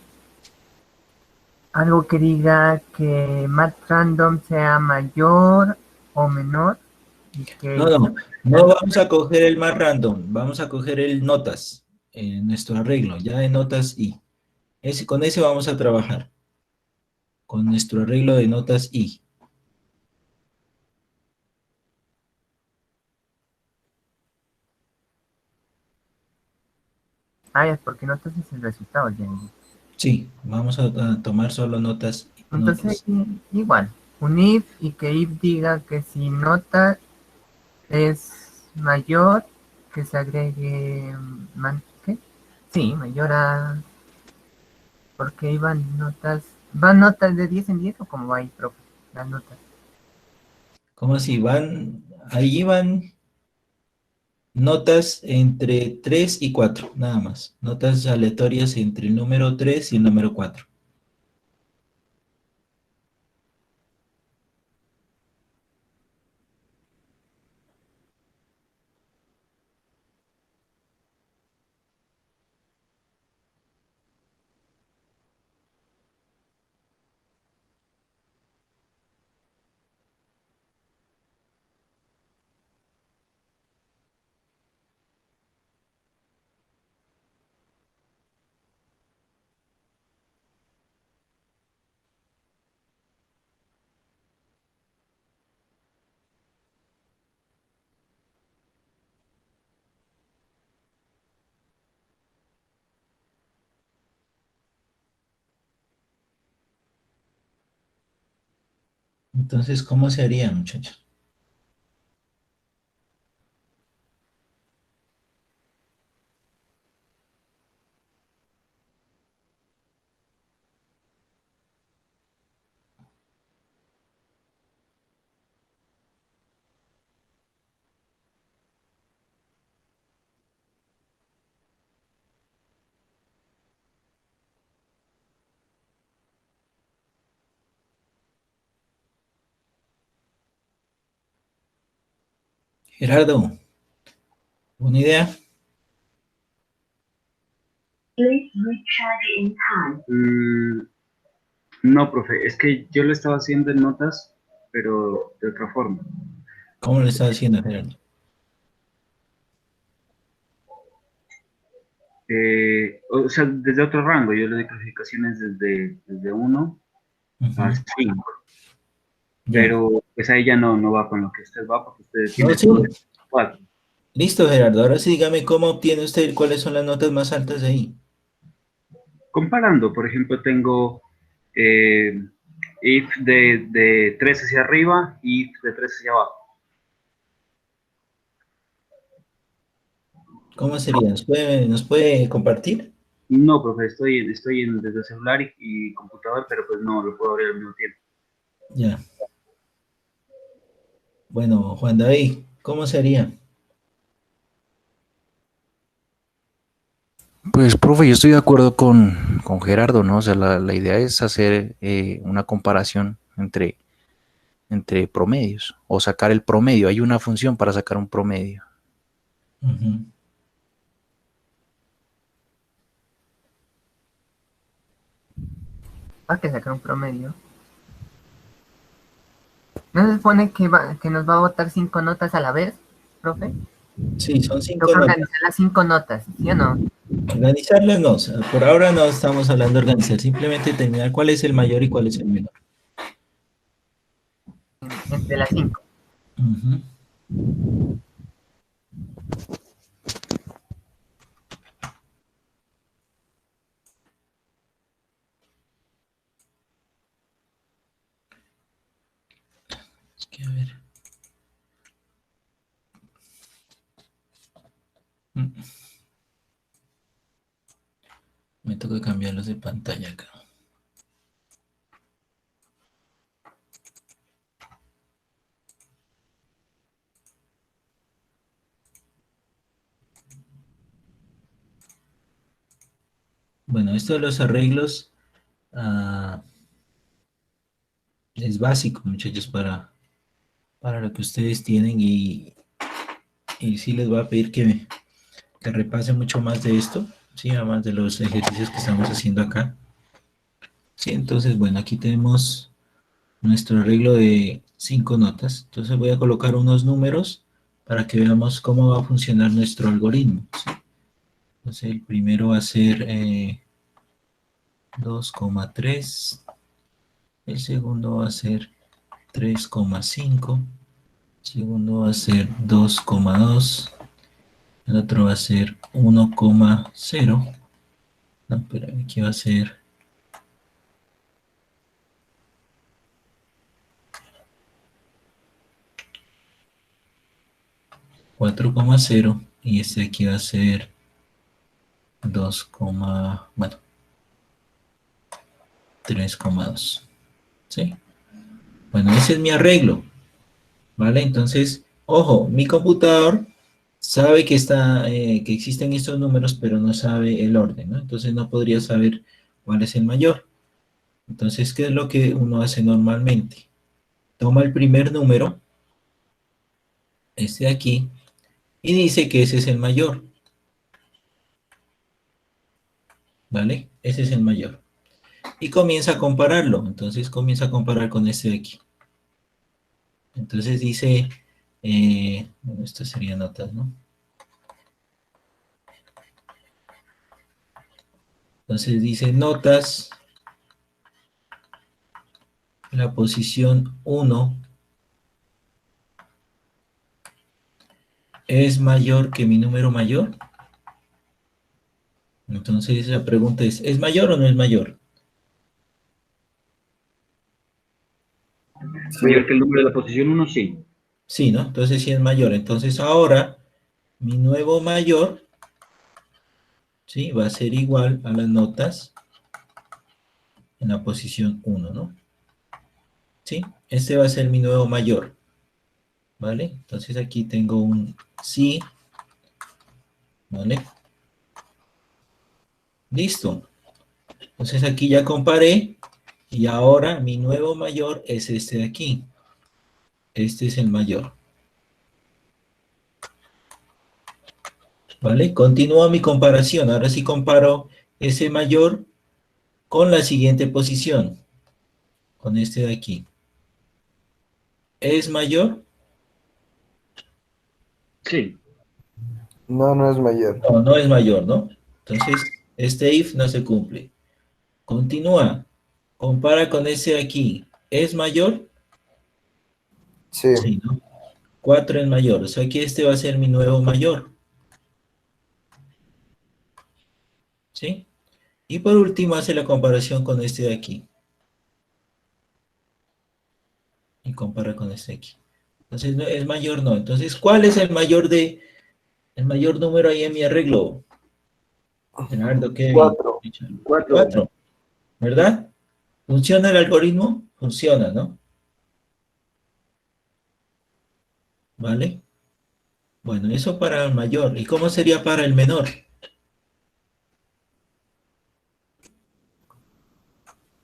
Algo que diga que mat random sea mayor o menor y No, que no, no vamos a coger el más random, vamos a coger el notas, en nuestro arreglo, ya de notas y. Con ese vamos a trabajar, con nuestro arreglo de notas y. es porque no entonces el resultado ya. Sí, vamos a tomar solo notas, Entonces, notas. igual, un if y que if diga que si nota es mayor, que se agregue, ¿qué? Sí, mayor a, porque van notas de 10 en 10 o como va ahí, profe, las notas. ¿Cómo así? Ahí van notas entre 3 y 4 nada más. Notas aleatorias entre el número 3 y el número 4. Entonces, ¿cómo se haría, muchachos? Gerardo, ¿una idea? No, profe, es que yo lo estaba haciendo en notas, pero de otra forma. ¿Cómo lo estás haciendo, Gerardo? O sea, desde otro rango, yo le doy clasificaciones desde 1 a Ujú. 5, Ya. pero pues ahí ya no va con lo que usted va, porque usted No, tiene sí. todo de 4. Listo, Gerardo. Ahora sí, dígame cómo obtiene usted, cuáles son las notas más altas de ahí. Comparando, por ejemplo, tengo eh, if de 3 hacia arriba y if de 3 hacia abajo. ¿Cómo sería? ¿Nos puede compartir? No, profe, estoy desde celular y computador, pero pues no lo puedo abrir al mismo tiempo. Ya. Bueno, Juan David, ¿cómo sería? Pues, profe, yo estoy de acuerdo con Gerardo, ¿no? O sea, la idea es hacer una comparación entre promedios o sacar el promedio. Hay una función para sacar un promedio. Ujú. Hay que sacar un promedio. ¿No se supone que nos va a botar 5 notas a la vez, profe? Sí, son 5 Toca notas. organizar las 5 notas, ¿sí o no? Organizarlas no, o sea, por ahora no estamos hablando de organizar, simplemente determinar cuál es el mayor y cuál es el menor. Entre las 5. Ujú. Es que, a ver. Mm, Me toca cambiarlos de pantalla acá. Bueno, esto de los arreglos es básico, muchachos, para lo que ustedes tienen y sí les voy a pedir que repasen mucho más de esto, ¿sí? Además de los ejercicios que estamos haciendo acá. Sí, entonces, bueno, aquí tenemos nuestro arreglo de 5 notas. Entonces voy a colocar unos números para que veamos cómo va a funcionar nuestro algoritmo, ¿sí? Entonces el primero va a ser 2,3, el segundo va a ser 3,5, el segundo va a ser 2,2, el otro va a ser 1,0, no, pero aquí va a ser 4,0 y este aquí va a ser 2, bueno, 3,2, ¿sí? Bueno, ese es mi arreglo, ¿vale? Entonces, ojo, mi computador sabe que existen estos números, pero no sabe el orden, ¿no? Entonces no podría saber cuál es el mayor. Entonces, ¿qué es lo que uno hace normalmente? Toma el primer número, este de aquí, y dice que ese es el mayor, ¿vale? Ese es el mayor. Y comienza a compararlo. Entonces comienza a comparar con este de aquí. Entonces dice, bueno, esto sería notas, ¿no? Entonces dice notas, la posición 1 es mayor que mi número mayor. Entonces la pregunta ¿es mayor o no es mayor? Mayor que el número de la posición 1, sí. Sí, ¿no? Entonces sí es mayor. Entonces ahora mi nuevo mayor, ¿sí? Va a ser igual a las notas en la posición 1, ¿no? ¿Sí? Este va a ser mi nuevo mayor, ¿vale? Entonces aquí tengo un sí, ¿vale? Listo. Entonces aquí ya comparé y ahora mi nuevo mayor es este de aquí. Este es el mayor. ¿Vale? Continúa mi comparación. Ahora sí comparo ese mayor con la siguiente posición. Con este de aquí. ¿Es mayor? Sí. No, no es mayor. No, no es mayor, ¿no? Entonces, este if no se cumple. Continúa. Compara con ese de aquí. ¿Es mayor? Sí. Sí, ¿no? 4 es mayor. O sea que este va a ser mi nuevo mayor. ¿Sí? Y por último hace la comparación con este de aquí. Y compara con este de aquí. Entonces, ¿no es mayor? No. Entonces, ¿cuál es el mayor número ahí en mi arreglo? Gerardo, Kevin. 4. 4. 4, ¿verdad? ¿Funciona el algoritmo? Funciona, ¿no? ¿Vale? Bueno, eso para el mayor. ¿Y cómo sería para el menor?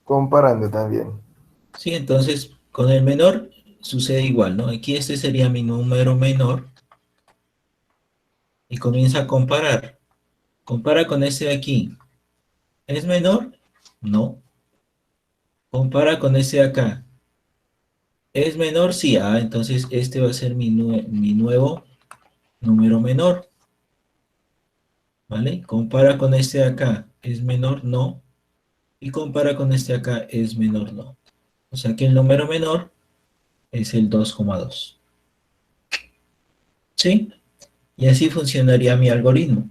Comparando también. Sí, entonces con el menor sucede igual, ¿no? Aquí este sería mi número menor y comienza a comparar. Compara con este de aquí. ¿Es menor? No. Compara con este de acá. ¿Es menor? Sí. Ah, entonces este va a ser mi nuevo número menor. ¿Vale? Compara con este de acá. ¿Es menor? No. Y compara con este de acá. ¿Es menor? No. O sea que el número menor es el 2,2. ¿Sí? Y así funcionaría mi algoritmo.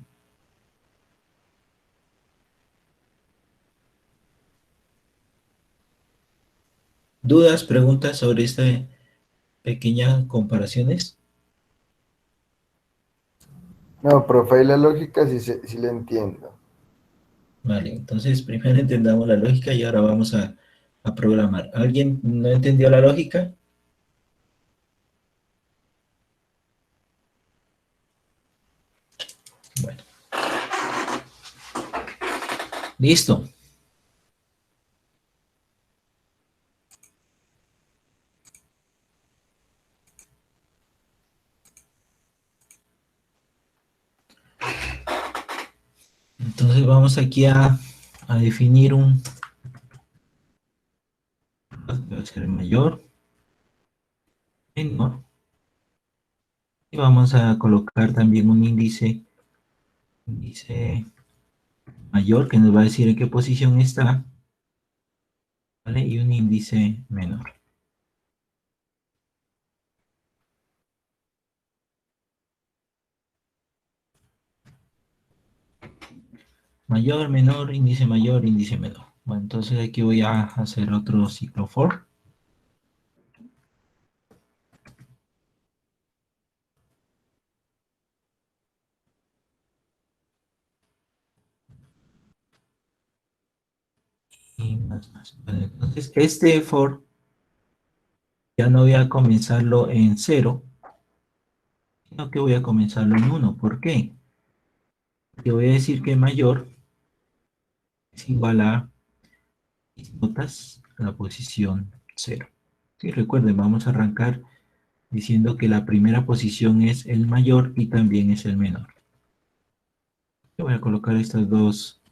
¿Dudas, preguntas sobre esta pequeña comparaciones? No, profe, y la lógica sí la entiendo. Vale, entonces primero entendamos la lógica y ahora vamos a programar. ¿Alguien no entendió la lógica? Bueno, listo. Entonces vamos aquí a definir va a ser mayor, menor, y vamos a colocar también un índice mayor que nos va a decir en qué posición está, ¿vale? Y un índice menor. Mayor, menor, índice mayor, índice menor. Bueno, entonces aquí voy a hacer otro ciclo for. Y más, más. Bueno, entonces este for ya no voy a comenzarlo en 0, sino que voy a comenzarlo en 1. ¿Por qué? Porque voy a decir que mayor es igual a mis notas a la posición 0. Sí, recuerden, vamos a arrancar diciendo que la primera posición es el mayor y también es el menor. Yo voy a colocar estas dos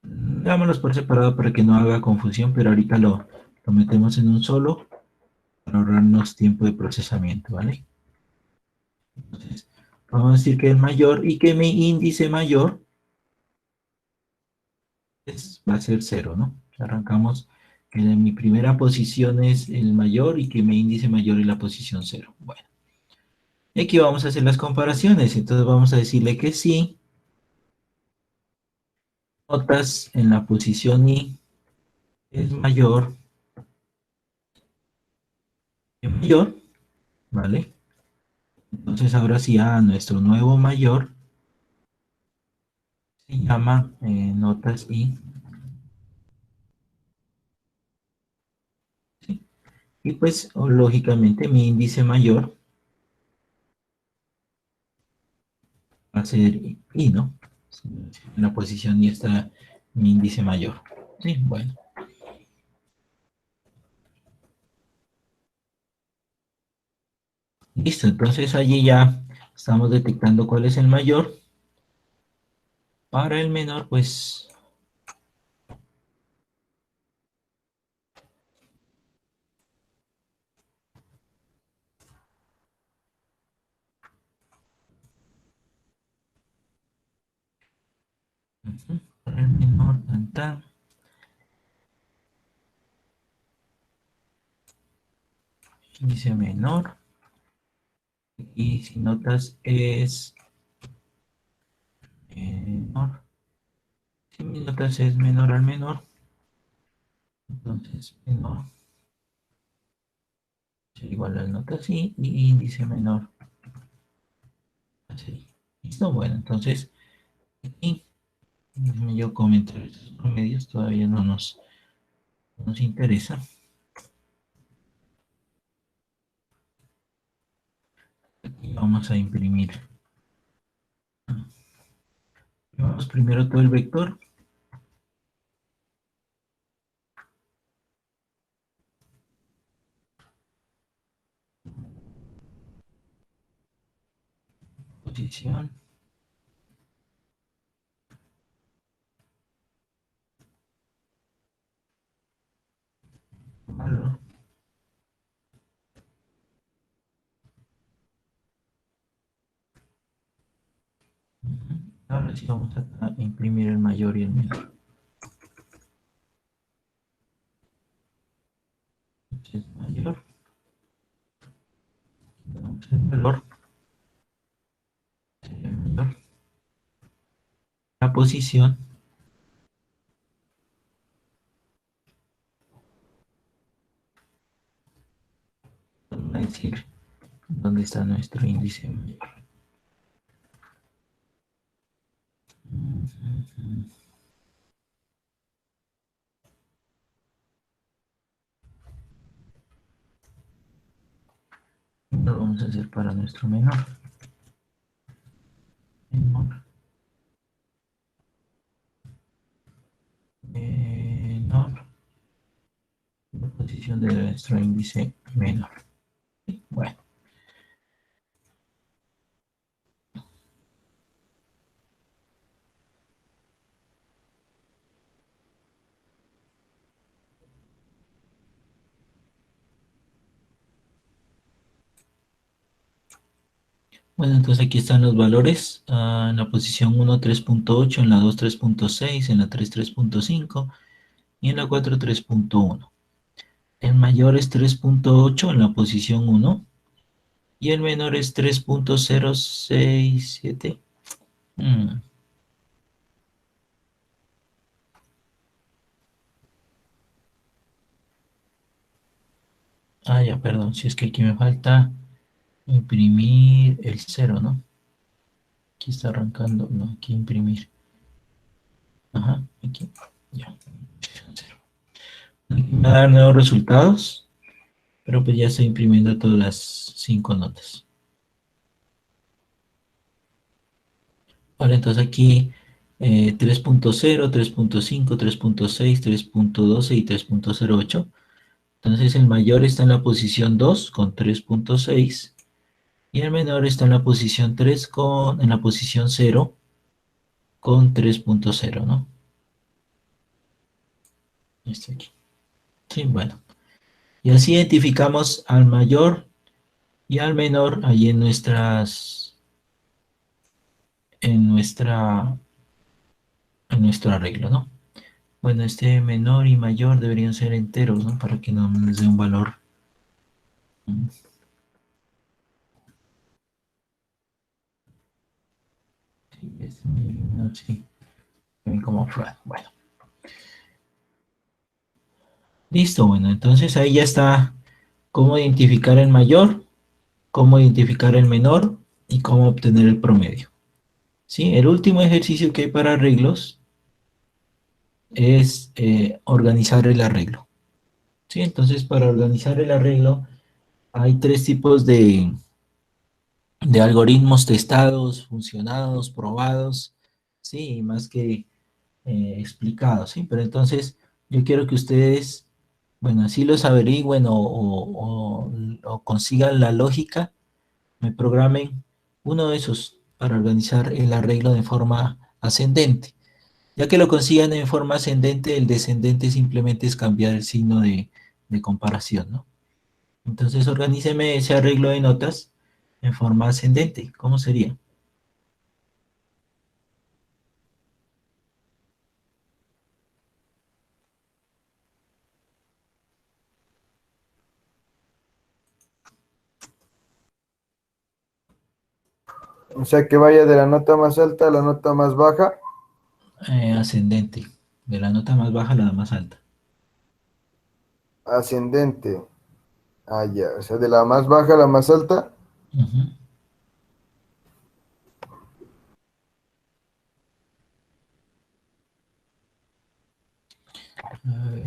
dámoslos por separado para que no haga confusión, pero ahorita lo metemos en un solo para ahorrarnos tiempo de procesamiento, ¿vale? Entonces, vamos a decir que el mayor y que mi índice mayor va a ser 0, ¿no? Arrancamos que en mi primera posición es el mayor y que mi índice mayor es la posición 0. Bueno, y aquí vamos a hacer las comparaciones. Entonces vamos a decirle que sí. notas en la posición I es mayor que mayor, ¿vale? Entonces ahora sí, nuestro nuevo mayor se llama notas I, ¿sí? Y pues lógicamente mi índice mayor va a ser I, ¿no? En la posición I está mi índice mayor. Sí, bueno. Listo, entonces allí ya estamos detectando cuál es el mayor. Para el menor, pues para el menor, tan, tan. Índice menor. Y si notas es menor. Si mi notas es menor al menor, entonces menor es igual al notas I y índice menor. Así. Listo, bueno, entonces aquí déjame yo comentar estos promedios, todavía no nos interesa. Aquí vamos a imprimir. Vamos primero todo el vector. Posición. Valor. Ahora sí vamos a imprimir el mayor y el menor. Entonces, mayor. Vamos el valor. Sería mayor. La posición. Vamos a decir dónde está nuestro índice mayor. Lo vamos a hacer para nuestro menor. Menor. Menor. La posición de nuestro índice menor. Bueno. Bueno, entonces aquí están los valores. En la posición 1, 3.8, en la 2, 3.6, en la 3, 3.5 y en la 4, 3.1. El mayor es 3.8 en la posición 1 y el menor es 3.067. Ya, perdón, si es que aquí me falta imprimir el 0, ¿no? Aquí está arrancando, no, aquí imprimir. Ajá, aquí, ya. 0. Aquí me va a dar nuevos resultados, pero pues ya estoy imprimiendo todas las 5 notas. Vale, entonces aquí 3.0, 3.5, 3.6, 3.12 y 3.08. Entonces el mayor está en la posición 2 con 3.6 y el menor está en la posición 3 en la posición 0 con 3.0, ¿no? Este aquí. Sí, bueno. Y así identificamos al mayor y al menor ahí en nuestro arreglo, ¿no? Bueno, este menor y mayor deberían ser enteros, ¿no? Para que no nos dé un valor. Sí, sí. como float. Bueno. Listo, bueno, entonces ahí ya está cómo identificar el mayor, cómo identificar el menor y cómo obtener el promedio. ¿Sí? El último ejercicio que hay para arreglos es organizar el arreglo. ¿Sí? Entonces, para organizar el arreglo hay tres tipos de algoritmos testados, funcionados, probados, ¿sí? Y más que explicados, ¿sí? Pero entonces yo quiero que ustedes, bueno, así los averigüen o consigan la lógica, me programen uno de esos para organizar el arreglo de forma ascendente. Ya que lo consigan en forma ascendente, el descendente simplemente es cambiar el signo de comparación, ¿no? Entonces organíceme ese arreglo de notas en forma ascendente. ¿Cómo sería? O sea, que vaya de la nota más alta a la nota más baja. Ascendente. De la nota más baja a la más alta. Ascendente. Ah, ya. O sea, de la más baja a la más alta. Ujú. A ver.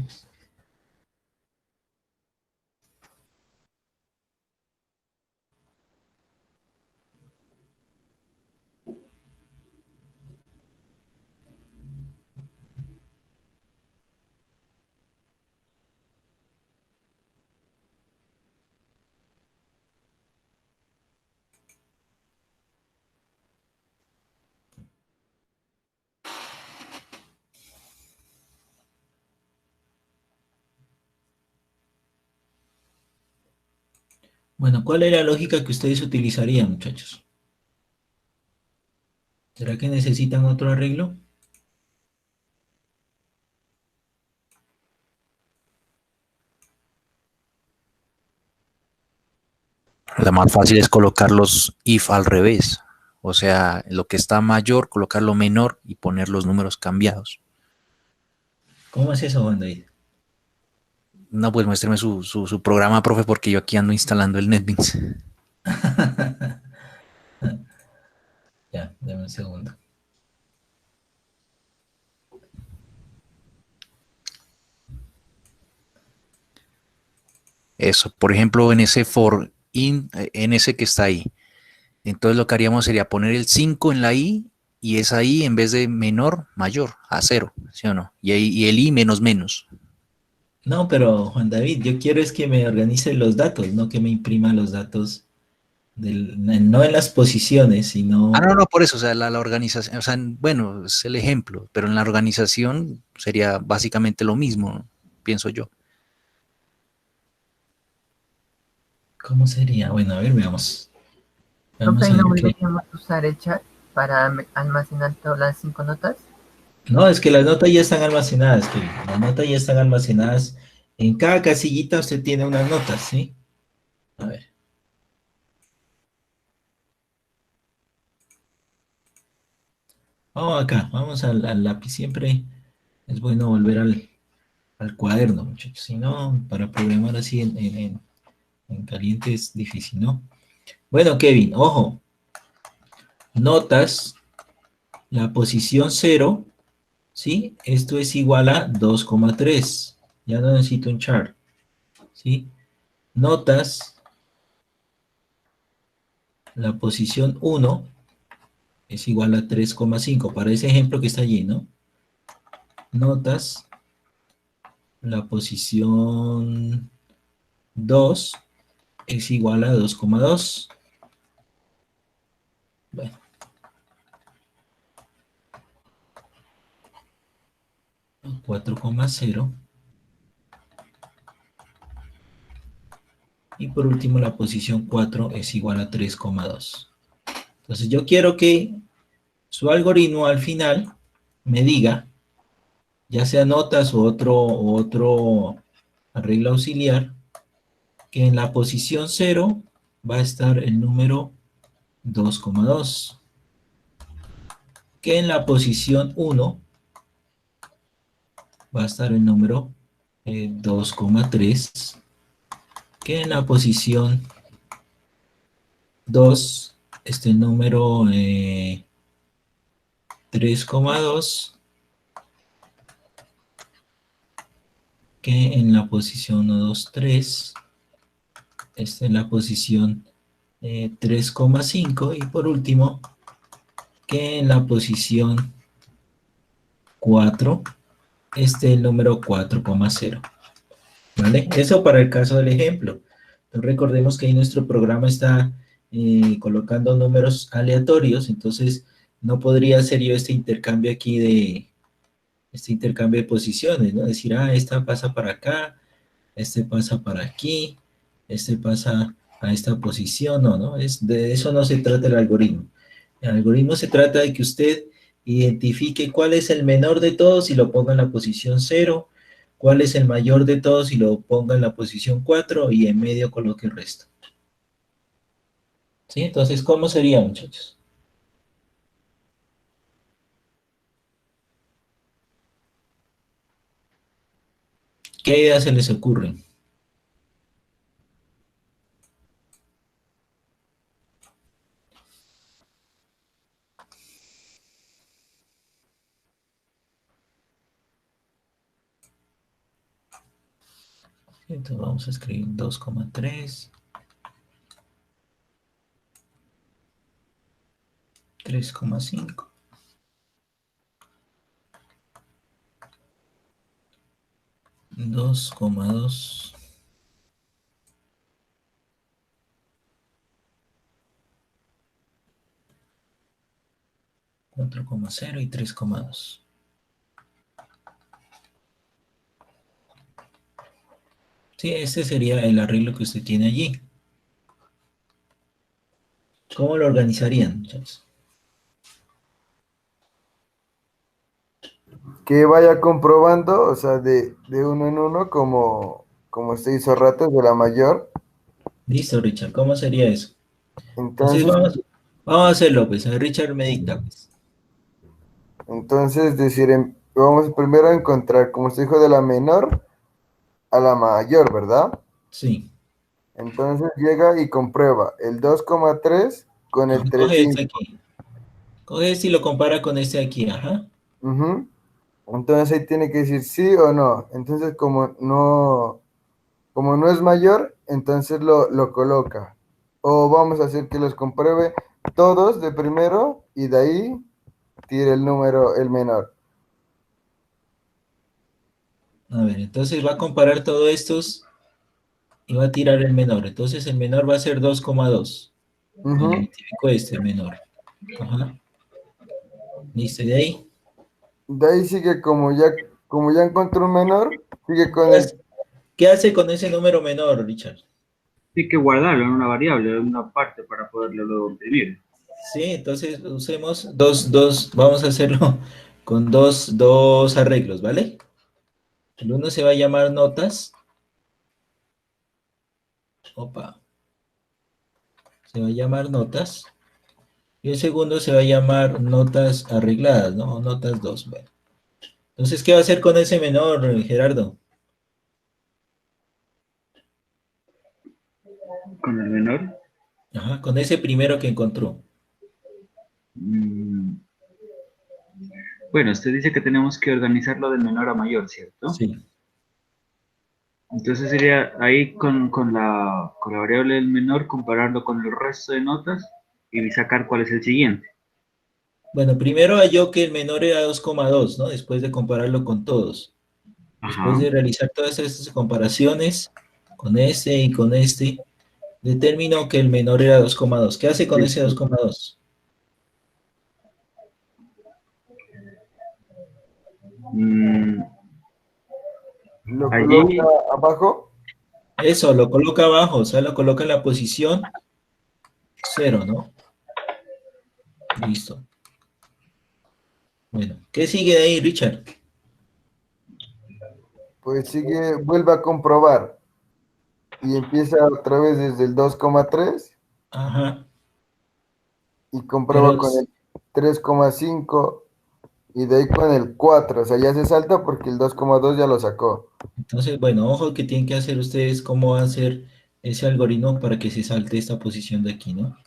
Bueno, ¿cuál es la lógica que ustedes utilizarían, muchachos? ¿Será que necesitan otro arreglo? La más fácil es colocar los if al revés. O sea, lo que está mayor, colocarlo menor y poner los números cambiados. ¿Cómo es eso, Juan David? No, pues muéstreme su programa, profe, porque yo aquí ando instalando el NetBeans. Ya, dame un segundo. Eso, por ejemplo, en ese for in, en ese que está ahí. Entonces lo que haríamos sería poner el 5 en la i y esa i en vez de menor, mayor, a 0, ¿sí o no? Y el i menos menos. No, pero Juan David, yo quiero es que me organice los datos, no que me imprima los datos, no en las posiciones, Ah, sino... no, no, por eso, o sea, la organización, o sea, bueno, es el ejemplo, pero en la organización sería básicamente lo mismo, ¿no? Pienso yo. ¿Cómo sería? Bueno, a ver, veamos. Vamos Profe, a ¿no ver qué... deberíamos usar el chat para almacenar todas las 5 notas? No, es que las notas ya están almacenadas, Kevin. Las notas ya están almacenadas. En cada casillita usted tiene unas notas, ¿sí? A ver. Vamos acá, vamos al lápiz. Siempre es bueno volver al cuaderno, muchachos. Si no, para programar así en caliente es difícil, ¿no? Bueno, Kevin, ojo. Notas, la posición 0, ¿sí? Esto es igual a 2,3. Ya no necesito un chart, ¿sí? Notas, la posición 1 es igual a 3,5. Para ese ejemplo que está allí, ¿no? Notas, la posición 2 es igual a 2,2. Bueno. 4,0. Y por último, la posición 4 es igual a 3,2. Entonces yo quiero que su algoritmo al final me diga, ya sea notas o otro arreglo auxiliar, que en la posición 0 va a estar el número 2,2. Que en la posición 1 va a estar el número 2,3, que en la posición 2 está el número 3,2, que en la posición 1, 2, 3 está en la posición 3,5, y por último, que en la posición 4 esté el número 4,0. ¿Vale? Eso para el caso del ejemplo. Entonces, recordemos que ahí nuestro programa está colocando números aleatorios, entonces no podría hacer yo este intercambio aquí este intercambio de posiciones, ¿no? Decir, esta pasa para acá, este pasa para aquí, este pasa a esta posición, no, de eso no se trata el algoritmo. El algoritmo se trata de que usted identifique cuál es el menor de todos y lo ponga en la posición 0, cuál es el mayor de todos y lo ponga en la posición 4 y en medio coloque el resto. ¿Sí? Entonces, ¿cómo sería, muchachos? ¿Qué ideas se les ocurren? Entonces vamos a escribir 2,3, 3,5, 2,2, 4,0 y 3,2. Sí, este sería el arreglo que usted tiene allí. ¿Cómo lo organizarían, muchachos? Que vaya comprobando, o sea, de uno en uno, como se hizo ratos de la mayor. Listo, Richard, ¿cómo sería eso? Entonces Entonces, vamos a hacerlo, pues. A ver, Richard medita, pues. entonces decir, vamos primero a encontrar, como se dijo, de la menor a la mayor, ¿verdad? Sí. Entonces llega y comprueba el 2,3 con el Coge este 3,5. aquí. Coge este y lo compara con este aquí, ajá. Ujú. Entonces ahí tiene que decir sí o no. Entonces como no es mayor, entonces lo coloca. O vamos a hacer que los compruebe todos de primero y de ahí tire el número, el menor. A ver, entonces va a comparar todos estos y va a tirar el menor. Entonces el menor va a ser 2,2. Bueno, Ujú. identifico este, el menor. Ajá. Listo, y de ahí. De ahí sigue como ya encontró un menor, sigue con el. ¿Qué hace con ese número menor, Richard? Hay que guardarlo en una variable, en una parte para poderlo luego imprimir. Sí, entonces usemos vamos a hacerlo con dos arreglos, ¿vale? El uno se va a llamar notas. Opa. Se va a llamar notas. Y el segundo se va a llamar notas arregladas, ¿no? O notas 2. Bueno. Entonces, ¿qué va a hacer con ese menor, Gerardo? Con el menor. Ajá, con ese primero que encontró. mm, Bueno, usted dice que tenemos que organizarlo de menor a mayor, ¿cierto? Sí. Entonces sería ahí con la variable del menor, compararlo con el resto de notas y sacar cuál es el siguiente. Bueno, primero halló que el menor era 2,2, ¿no? Después de compararlo con todos. Después Ajá. de realizar todas estas comparaciones con este y con este, determinó que el menor era 2,2. ¿Qué hace con ese 2,2? Mm, Lo coloca allí, abajo. Eso, lo coloca abajo, o sea, lo coloca en la posición 0, ¿no? Listo. Bueno, ¿qué sigue de ahí, Richard? Pues vuelve a comprobar y empieza otra vez desde el 2,3 Ajá, y comprueba pero con el 3,5 Y de ahí con el 4, o sea, ya se salta porque el 2,2 ya lo sacó. Entonces, bueno, ojo que tienen que hacer ustedes cómo va a hacer ese algoritmo para que se salte esta posición de aquí, ¿no?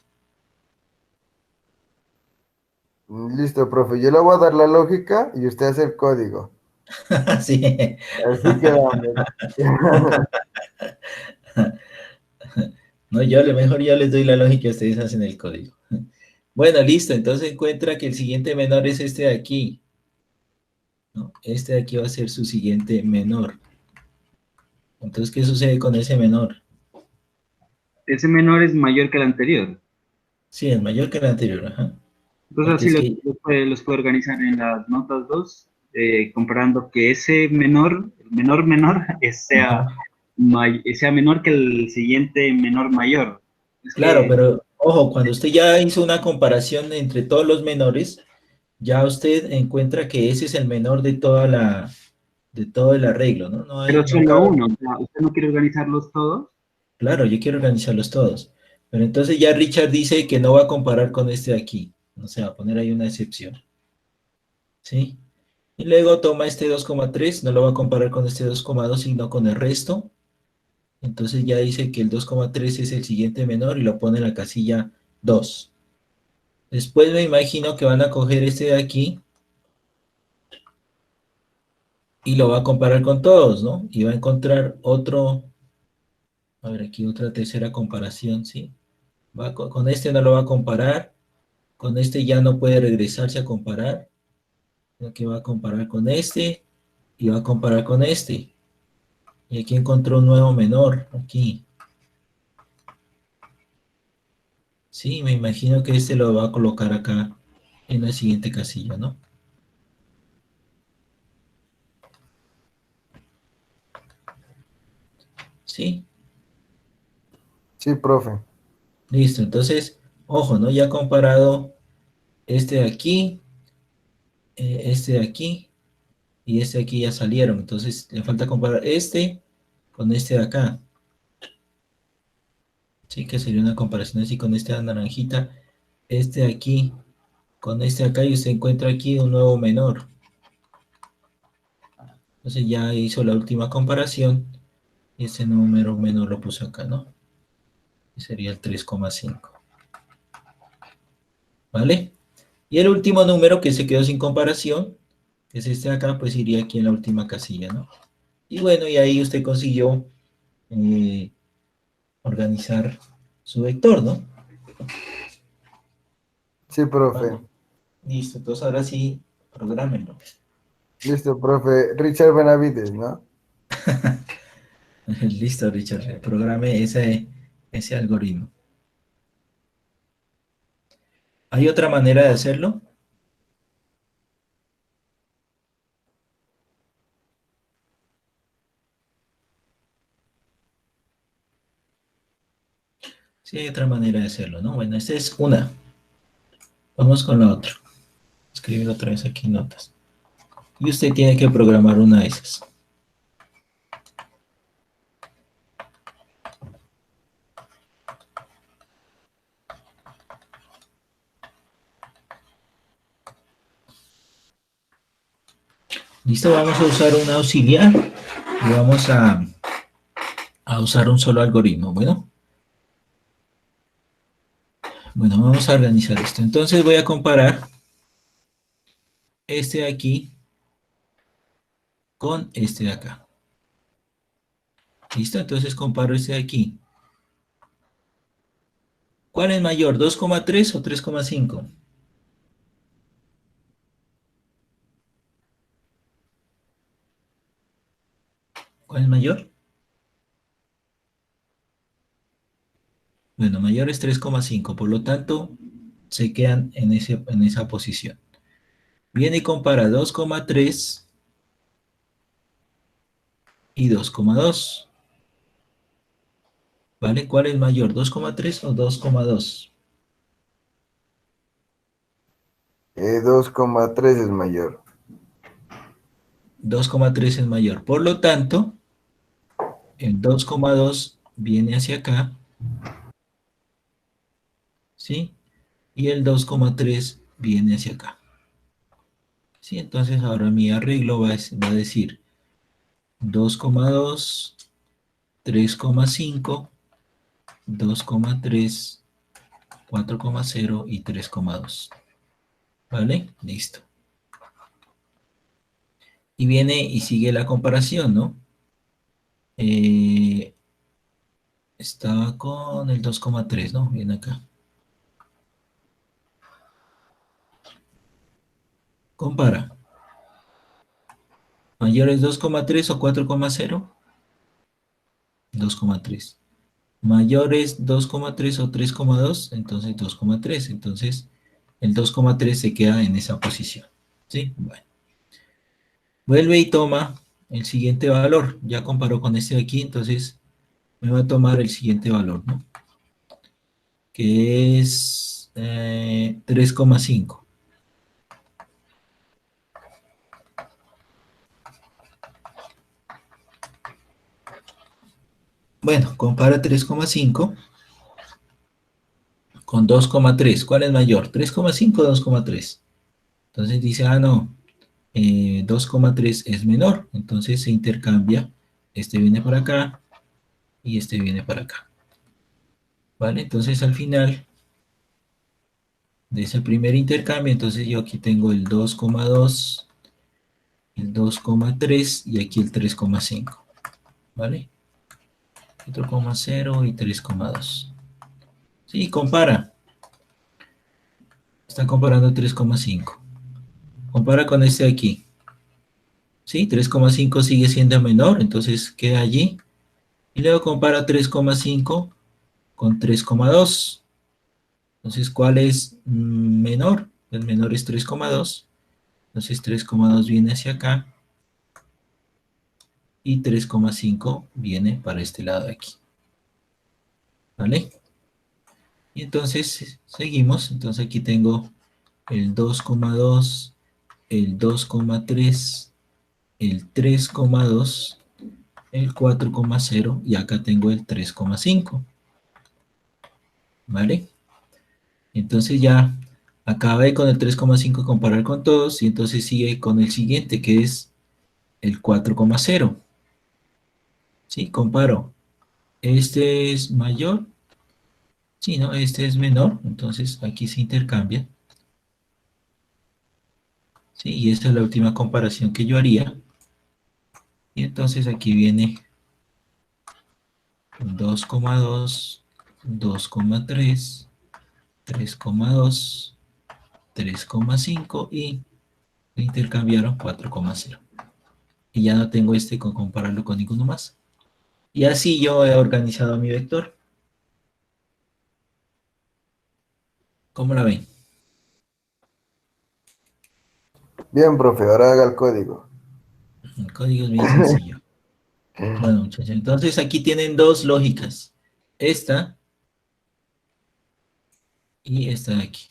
Listo, profe. Yo le voy a dar la lógica y usted hace el código. Sí. Así quedamos. No, yo a lo mejor ya les doy la lógica y ustedes hacen el código. Bueno, listo. Entonces encuentra que el siguiente menor es este de aquí, ¿no? Este de aquí va a ser su siguiente menor. Entonces, ¿qué sucede con ese menor? Ese menor es mayor que el anterior. Sí, es mayor que el anterior, ajá. Entonces Porque así es que, los puede organizar en las notas 2, comparando que ese menor, ajá. sea menor que el siguiente menor mayor. Es Claro, que, pero ojo, cuando usted ya hizo una comparación entre todos los menores, ya usted encuentra que ese es el menor de todo el arreglo, ¿no? No hay, pero nunca, solo uno, o sea, ¿usted no quiere organizarlos todos? claro, yo quiero organizarlos todos. Pero entonces ya Richard dice que no va a comparar con este de aquí. No se va a poner ahí una excepción. ¿Sí? Y luego toma este 2,3, no lo va a comparar con este 2,2, sino con el resto. Entonces ya dice que el 2,3 es el siguiente menor y lo pone en la casilla 2. Después me imagino que van a coger este de aquí y lo va a comparar con todos, ¿no? Y va a encontrar otro, a ver, aquí otra tercera comparación, ¿sí? Con este no lo va a comparar, con este ya no puede regresarse a comparar, sino que va a comparar con este y va a comparar con este. Y aquí encontró un nuevo menor, aquí. Sí, me imagino que este lo va a colocar acá en la siguiente casilla, ¿no? Sí, Sí, profe. listo. Entonces, ojo, ¿no? Ya ha comparado este de aquí, este de aquí y este de aquí ya salieron. Entonces, le falta comparar este con este de acá. Sí, que sería una comparación así con esta naranjita. Este de aquí con este de acá y usted encuentra aquí un nuevo menor. Entonces ya hizo la última comparación y ese número menor lo puso acá, ¿no? Y sería el 3,5. ¿Vale? Y el último número que se quedó sin comparación, que es este de acá, pues iría aquí en la última casilla, ¿no? Y bueno, y ahí usted consiguió eh, organizar su vector, ¿no? Sí, profe. Vale. Listo, entonces ahora sí, prográmenlo. Listo, profe. Richard Benavides, ¿no? Listo, Richard, programe ese algoritmo. ¿Hay otra manera de hacerlo? Sí, hay otra manera de hacerlo, ¿no? Bueno, esta es una. Vamos con la otra. Escribir otra vez aquí notas. Y usted tiene que programar una de esas. Listo, vamos a usar un auxiliar y vamos a usar un solo algoritmo. Bueno, vamos a organizar esto. Entonces voy a comparar este de aquí con este de acá. ¿Listo? Entonces comparo este de aquí. ¿Cuál es mayor, 2,3 o 3,5? ¿Cuál es mayor? Bueno, mayor es 3,5, por lo tanto, se quedan en esa posición. Viene y compara 2,3 y 2,2. ¿Vale? ¿Cuál es mayor, 2,3 o 2,2? 2,3 es mayor. 2,3 es mayor. Por lo tanto, el 2,2 viene hacia acá, ¿sí? Y el 2,3 viene hacia acá. Sí, entonces ahora mi arreglo va a decir 2,2, 3,5, 2,3, 4,0 y 3,2. ¿Vale? Listo. Y viene y sigue la comparación, ¿no? Estaba con el 2,3, ¿no? Viene acá. Compara. ¿Mayores 2,3 o 4,0? 2,3. Mayores 2,3 o 3,2, entonces 2,3. Entonces el 2,3 se queda en esa posición. ¿Sí? Bueno. Vuelve y toma el siguiente valor. Ya comparó con este de aquí, entonces me va a tomar el siguiente valor, ¿no? Que es 3,5. Bueno, compara 3,5 con 2,3. ¿Cuál es mayor? ¿3,5 o 2,3? Entonces dice, ah, no, 2,3 es menor. Entonces se intercambia. Este viene para acá y este viene para acá. ¿Vale? Entonces al final de ese primer intercambio, entonces yo aquí tengo el 2,2, el 2,3 y aquí el 3,5. ¿Vale? 4,0 y 3,2. Sí, compara. Está comparando 3,5. Compara con este de aquí. ¿Sí? 3,5 sigue siendo menor, entonces queda allí. Y luego compara 3,5 con 3,2. Entonces, ¿cuál es menor? El menor es 3,2. Entonces, 3,2 viene hacia acá. Y 3,5 viene para este lado de aquí. ¿Vale? Y entonces, seguimos. Entonces, aquí tengo el 2,2, el 2,3, el 3,2, el 4,0 y acá tengo el 3,5. ¿Vale? Entonces ya acabé con el 3,5 comparar con todos y entonces sigue con el siguiente que es el 4,0. ¿Sí? Comparo. Este es mayor. Sí, ¿no? Este es menor. Entonces aquí se intercambia. ¿Sí? Y esta es la última comparación que yo haría. Y entonces aquí viene 2,2, 2,3, 3,2, 3,5 y intercambiaron 4,0. Y ya no tengo este con compararlo con ninguno más. Y así yo he organizado mi vector. ¿Cómo la ven? Bien, profe, ahora haga el código. El código es bien sencillo. Bueno, muchachos, entonces aquí tienen dos lógicas. Esta y esta de aquí.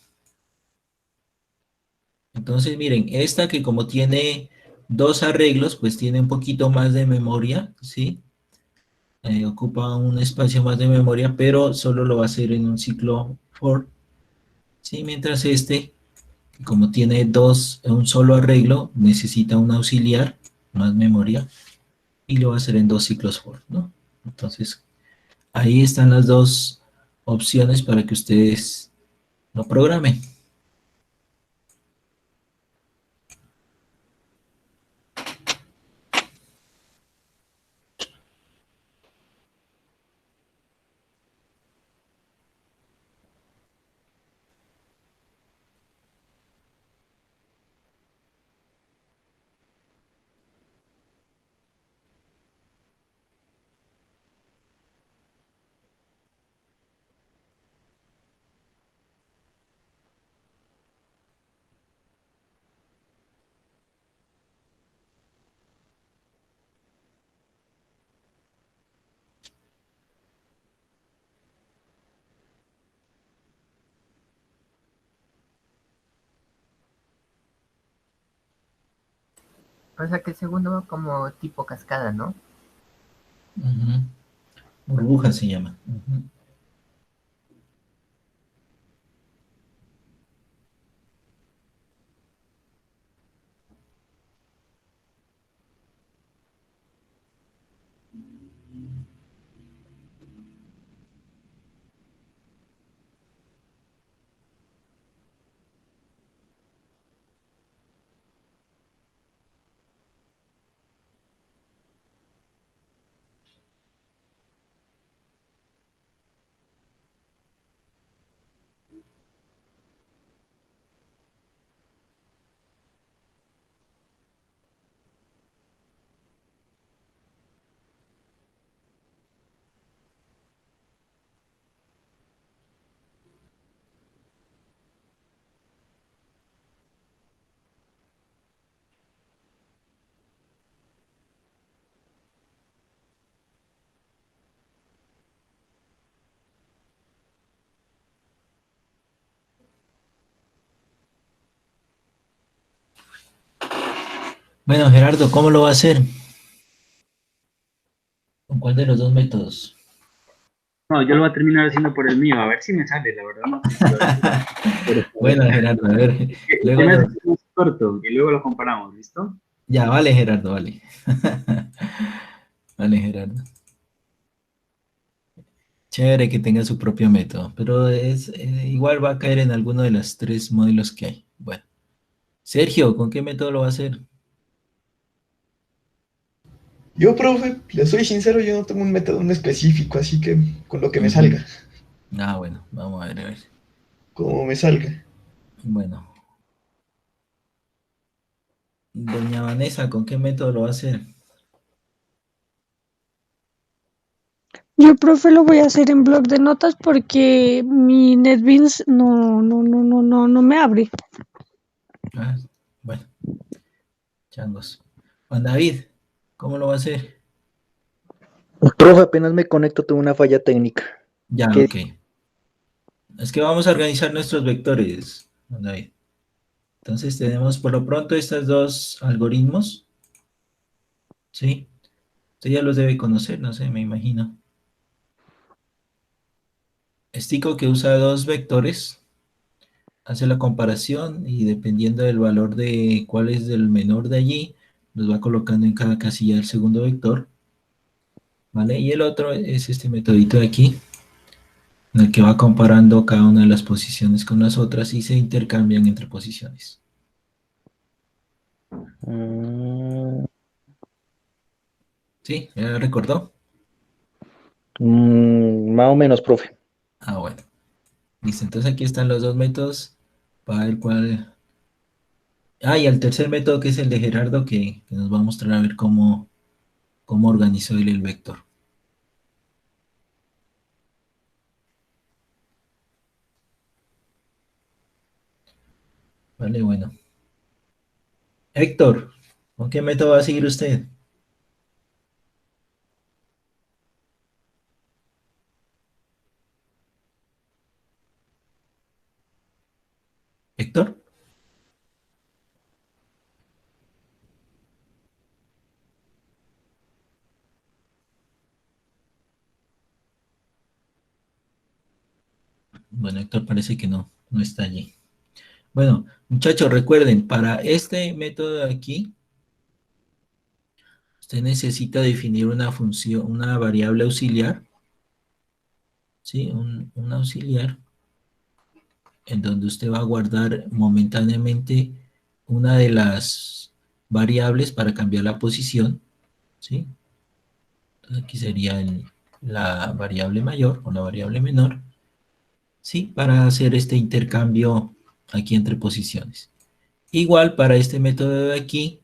Entonces, miren, esta que como tiene dos arreglos, pues tiene un poquito más de memoria, ¿sí? Ocupa un espacio más de memoria, pero solo lo va a hacer en un ciclo for, ¿sí? Mientras este, como tiene un solo arreglo, necesita un auxiliar, más memoria, y lo va a hacer en dos ciclos for, ¿no? Entonces, ahí están las dos opciones para que ustedes lo programen. O sea que el segundo va como tipo cascada, ¿no? Ujú. Burbuja se llama. Ujú. Bueno, Gerardo, ¿cómo lo va a hacer? ¿Con cuál de los dos métodos? No, yo lo voy a terminar haciendo por el mío, a ver si me sale, la verdad no sé si va a ser. Pero Bueno, Gerardo, a ver, el luego primer lo... es más corto y luego lo comparamos, ¿listo? Ya, vale, Gerardo, vale. Vale, Gerardo. Chévere que tenga su propio método, pero igual va a caer en alguno de los tres modelos que hay. Bueno, Sergio, ¿con qué método lo va a hacer? Yo, profe, le soy sincero, yo no tengo un método en específico, así que con lo que me Ujú. salga, Ah, bueno, vamos a ver, a ver. como me salga. Bueno, doña Vanessa, ¿con qué método lo va a hacer? Yo, profe, lo voy a hacer en blog de notas porque mi NetBeans no me abre. Ah, bueno, changos. Juan David, ¿cómo lo va a hacer? Profe, apenas me conecto, tuve una falla técnica. Ya, ¿Qué? ok. Es que vamos a organizar nuestros vectores, Juan David. Entonces tenemos por lo pronto estos dos algoritmos, ¿sí? Usted ya los debe conocer, no sé, me imagino. Stico que usa dos vectores, hace la comparación y dependiendo del valor de cuál es el menor de allí, los va colocando en cada casilla del segundo vector, ¿vale? Y el otro es este metodito de aquí, en el que va comparando cada una de las posiciones con las otras y se intercambian entre posiciones. Mm, ¿Sí? ¿Ya recordó? más o menos, profe. Ah, bueno. Listo, entonces aquí están los dos métodos para ver cuál... Ah, y el tercer método que es el de Gerardo que nos va a mostrar a ver cómo organizó él el vector. Vale, bueno. Héctor, ¿con qué método va a seguir usted? ¿Héctor? Bueno, Héctor parece que no está allí. Bueno, muchachos, recuerden, para este método de aquí, usted necesita definir una función, una variable auxiliar, ¿sí? Un auxiliar en donde usted va a guardar momentáneamente una de las variables para cambiar la posición, ¿sí? Entonces aquí sería la variable mayor o la variable menor, ¿sí? Para hacer este intercambio aquí entre posiciones. Igual para este método de aquí,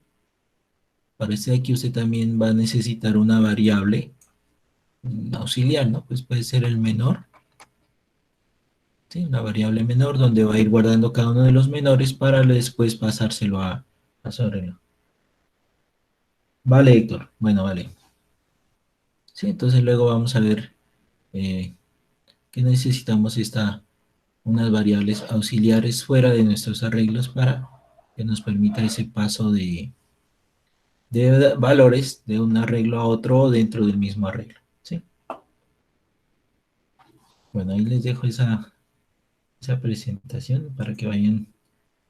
para este de aquí usted también va a necesitar una variable auxiliar, ¿no? Pues puede ser el menor, ¿sí? Una variable menor donde va a ir guardando cada uno de los menores para después pasárselo a su arreglo. Vale, Héctor. Bueno, vale. Sí, entonces luego vamos a ver eh, que necesitamos unas variables auxiliares fuera de nuestros arreglos para que nos permita ese paso de valores de un arreglo a otro dentro del mismo arreglo. ¿Sí? Bueno, ahí les dejo esa presentación para que vayan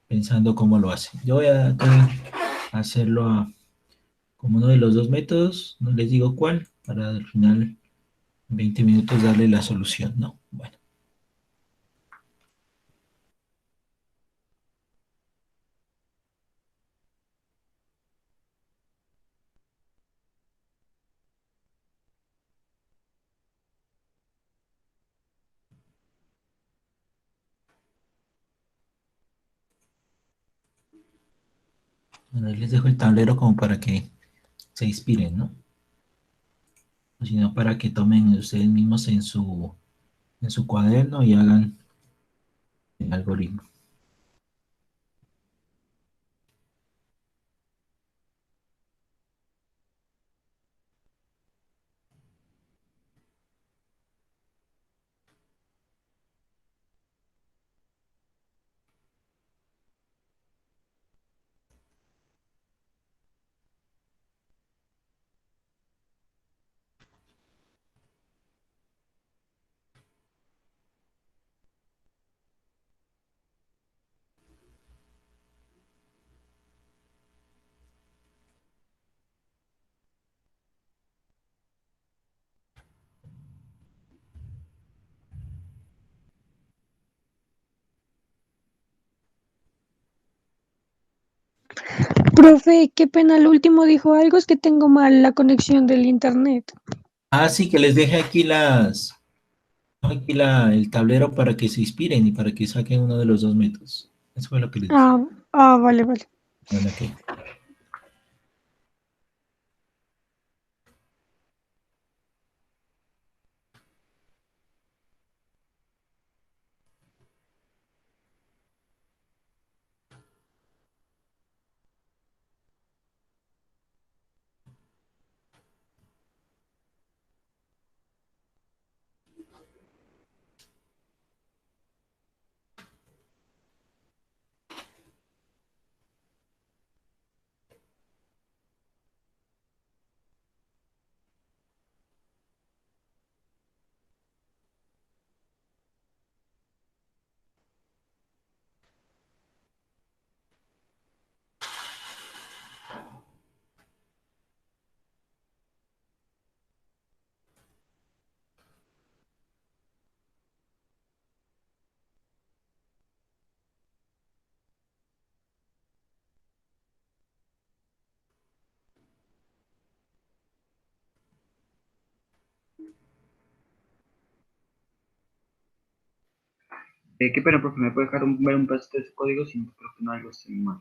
pensando cómo lo hacen. Yo voy a acá hacerlo como uno de los dos métodos, no les digo cuál, para al final en 20 minutos darle la solución, ¿no? Bueno. Bueno, ahí les dejo el tablero como para que se inspiren, ¿no? O si no, para que tomen ustedes mismos en su cuaderno y hagan el algoritmo. Profe, qué pena, el último dijo algo, es que tengo mal la conexión del internet. Ah, sí, que les deje el tablero para que se inspiren y para que saquen uno de los dos métodos. Eso fue lo que les dije. Vale, vale. Bueno, ok. Qué pena, profe, ¿me puede dejar ver un pedacito de ese código? Si no, creo que no algo así mal.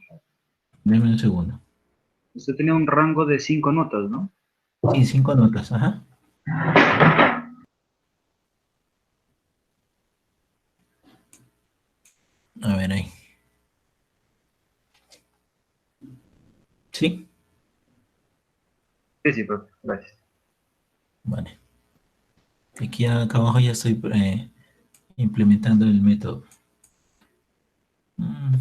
Deme un segundo. Usted tenía un rango de 5 notas, ¿no? Sí, 5 notas, ajá. A ver ahí. ¿Sí? Sí, sí, profe, gracias. Vale. Aquí acá abajo ya estoy implementando el método. Mm,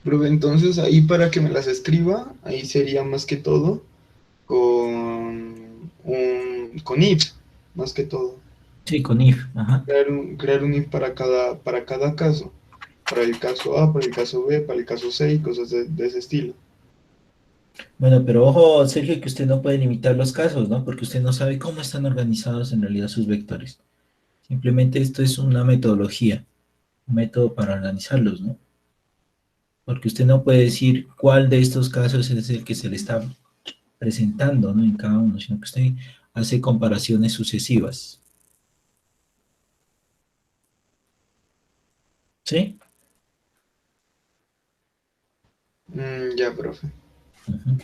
Profe, entonces ahí para que me las escriba, ahí sería más que todo con if, más que todo. sí, con if, ajá. Crear un if para cada caso. Para el caso A, para el caso B, para el caso C y cosas de ese estilo. Bueno, pero ojo, Sergio, que usted no puede limitar los casos, ¿no? Porque usted no sabe cómo están organizados en realidad sus vectores. Simplemente esto es una metodología, un método para organizarlos, ¿no? Porque usted no puede decir cuál de estos casos es el que se le está presentando, ¿no? En cada uno, sino que usted hace comparaciones sucesivas. ¿Sí? Ya, profe. Ujú.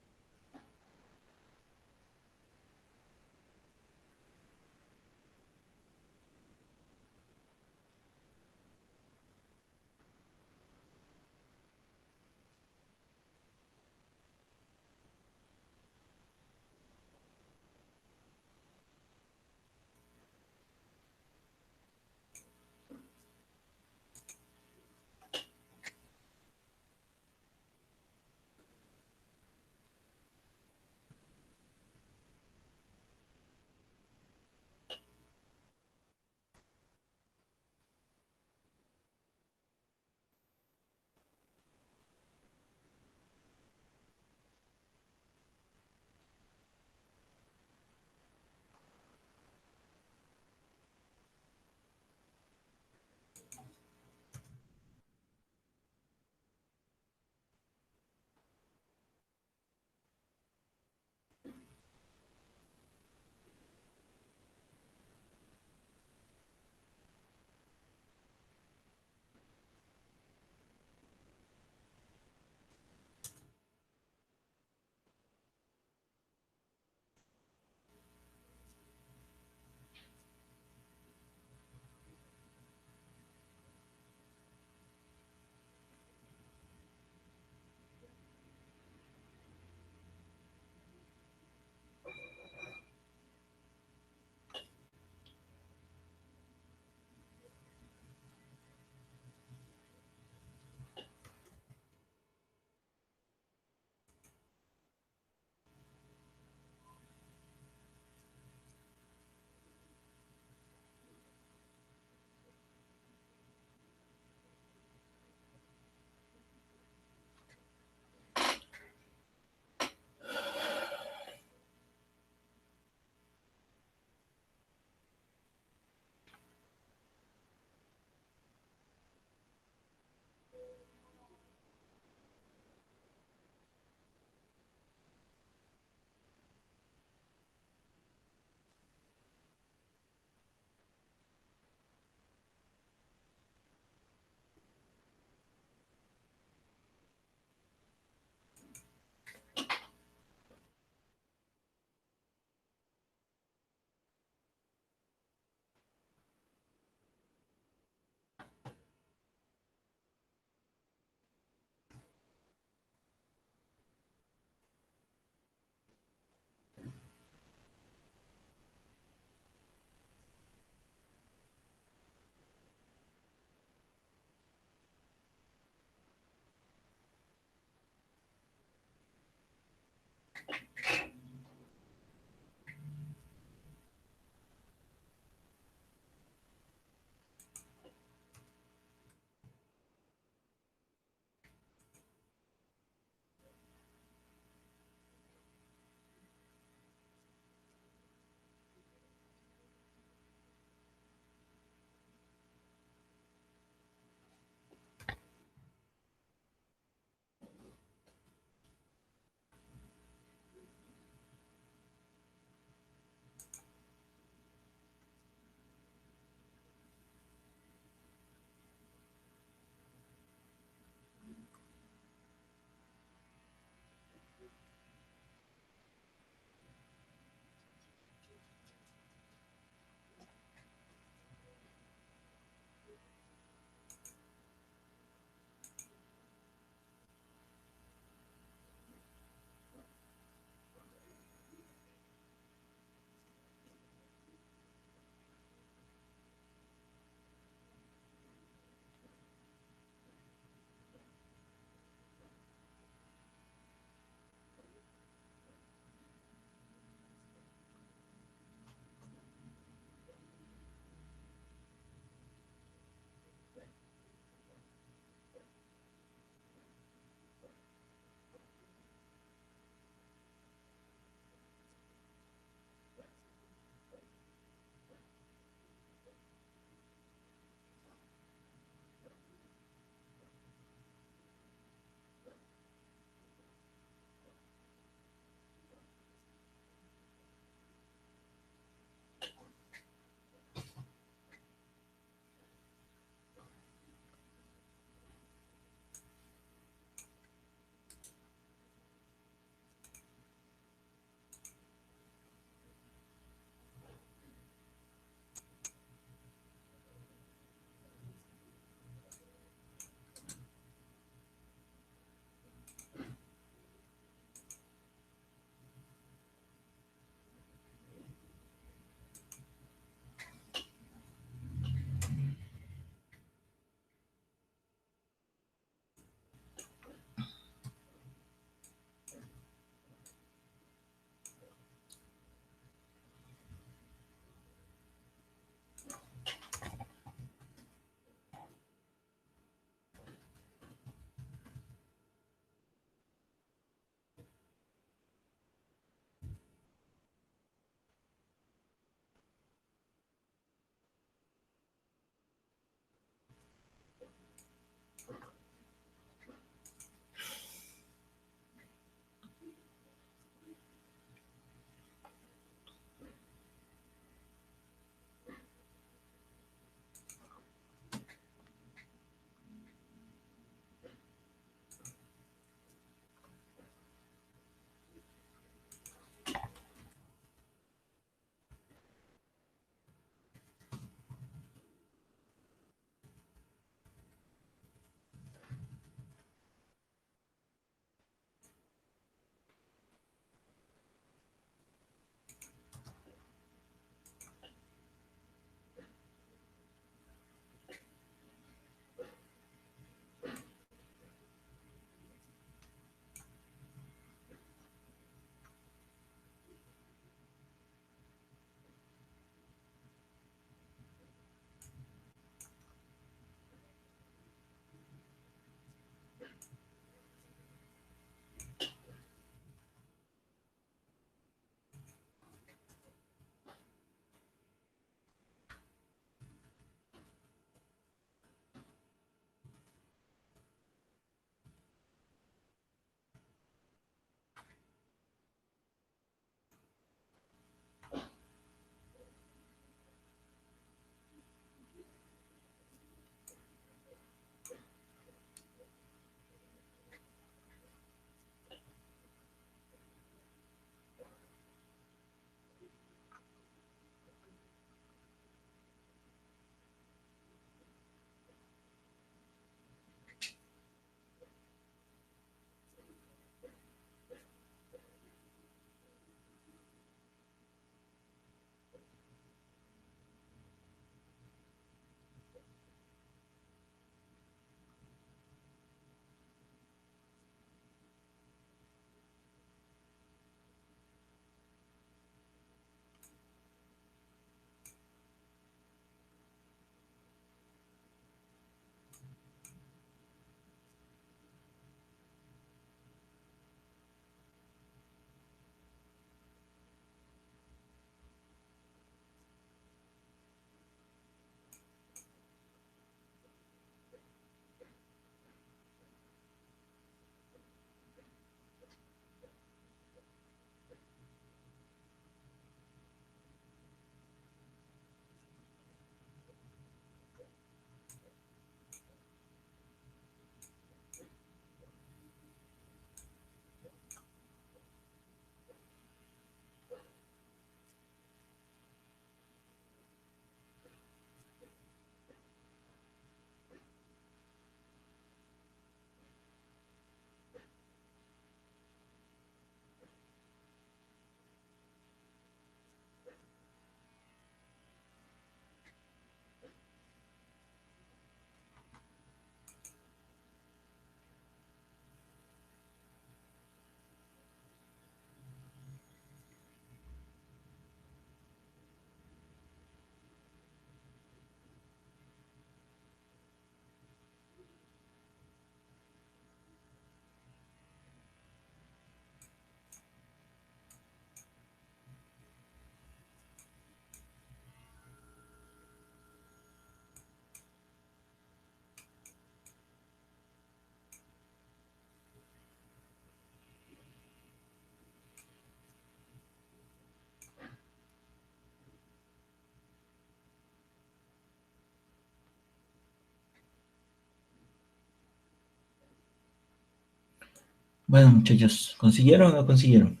Bueno, muchachos, ¿consiguieron o no consiguieron?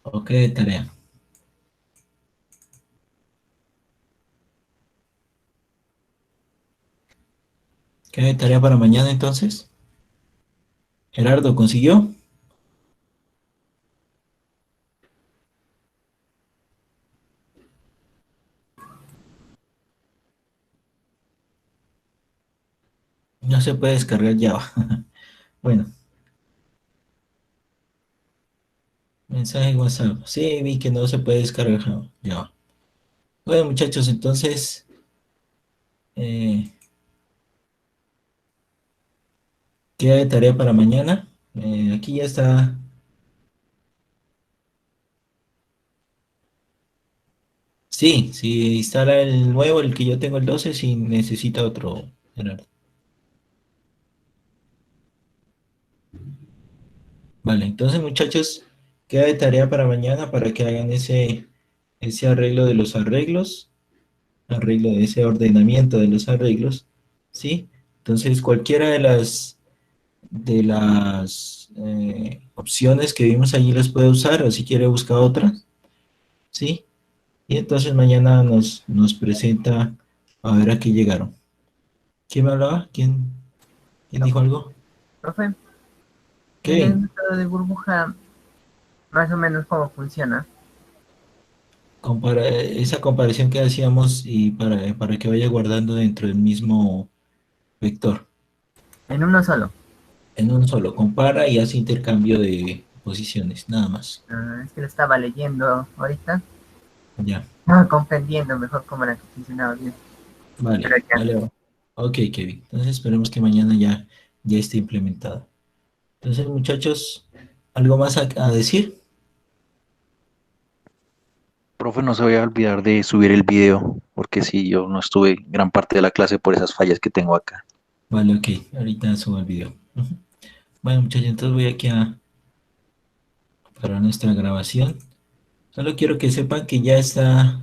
Ok, tarea. ¿Qué tarea para mañana entonces? Gerardo, ¿consiguió? No se puede descargar Java. Bueno, mensaje en WhatsApp. Sí, vi que no se puede descargar Java. Bueno, muchachos, entonces, eh, ¿qué hay de tarea para mañana? Aquí ya está. Sí, si instala el nuevo, el que yo tengo el 12, si necesita otro, Gerardo. Vale, entonces muchachos, queda de tarea para mañana para que hagan ese arreglo de los arreglos, arreglo de ese ordenamiento de los arreglos, ¿sí? Entonces cualquiera de las opciones que vimos allí las puede usar, o si quiere buscar otras, ¿sí? Y entonces mañana nos presenta a ver a qué llegaron. ¿Quién me hablaba? ¿Quién dijo algo? Profe, el Kevin, método de burbuja, más o menos cómo funciona. esa comparación que hacíamos y para que vaya guardando dentro del mismo vector. En uno solo. En un solo, compara y hace intercambio de posiciones, nada más. Es que lo estaba leyendo ahorita. Ya, Comprendiendo mejor cómo era que funcionaba bien. Pero vale, ya. vale. Ok, Kevin. Entonces esperemos que mañana ya esté implementada. Entonces, muchachos, ¿algo más a decir? Profe, no se vaya a olvidar de subir el video, porque si yo no estuve gran parte de la clase por esas fallas que tengo acá. Vale, ok. Ahorita subo el video. Ujú. Bueno, muchachos, entonces voy aquí para nuestra grabación. Solo quiero que sepan que ya está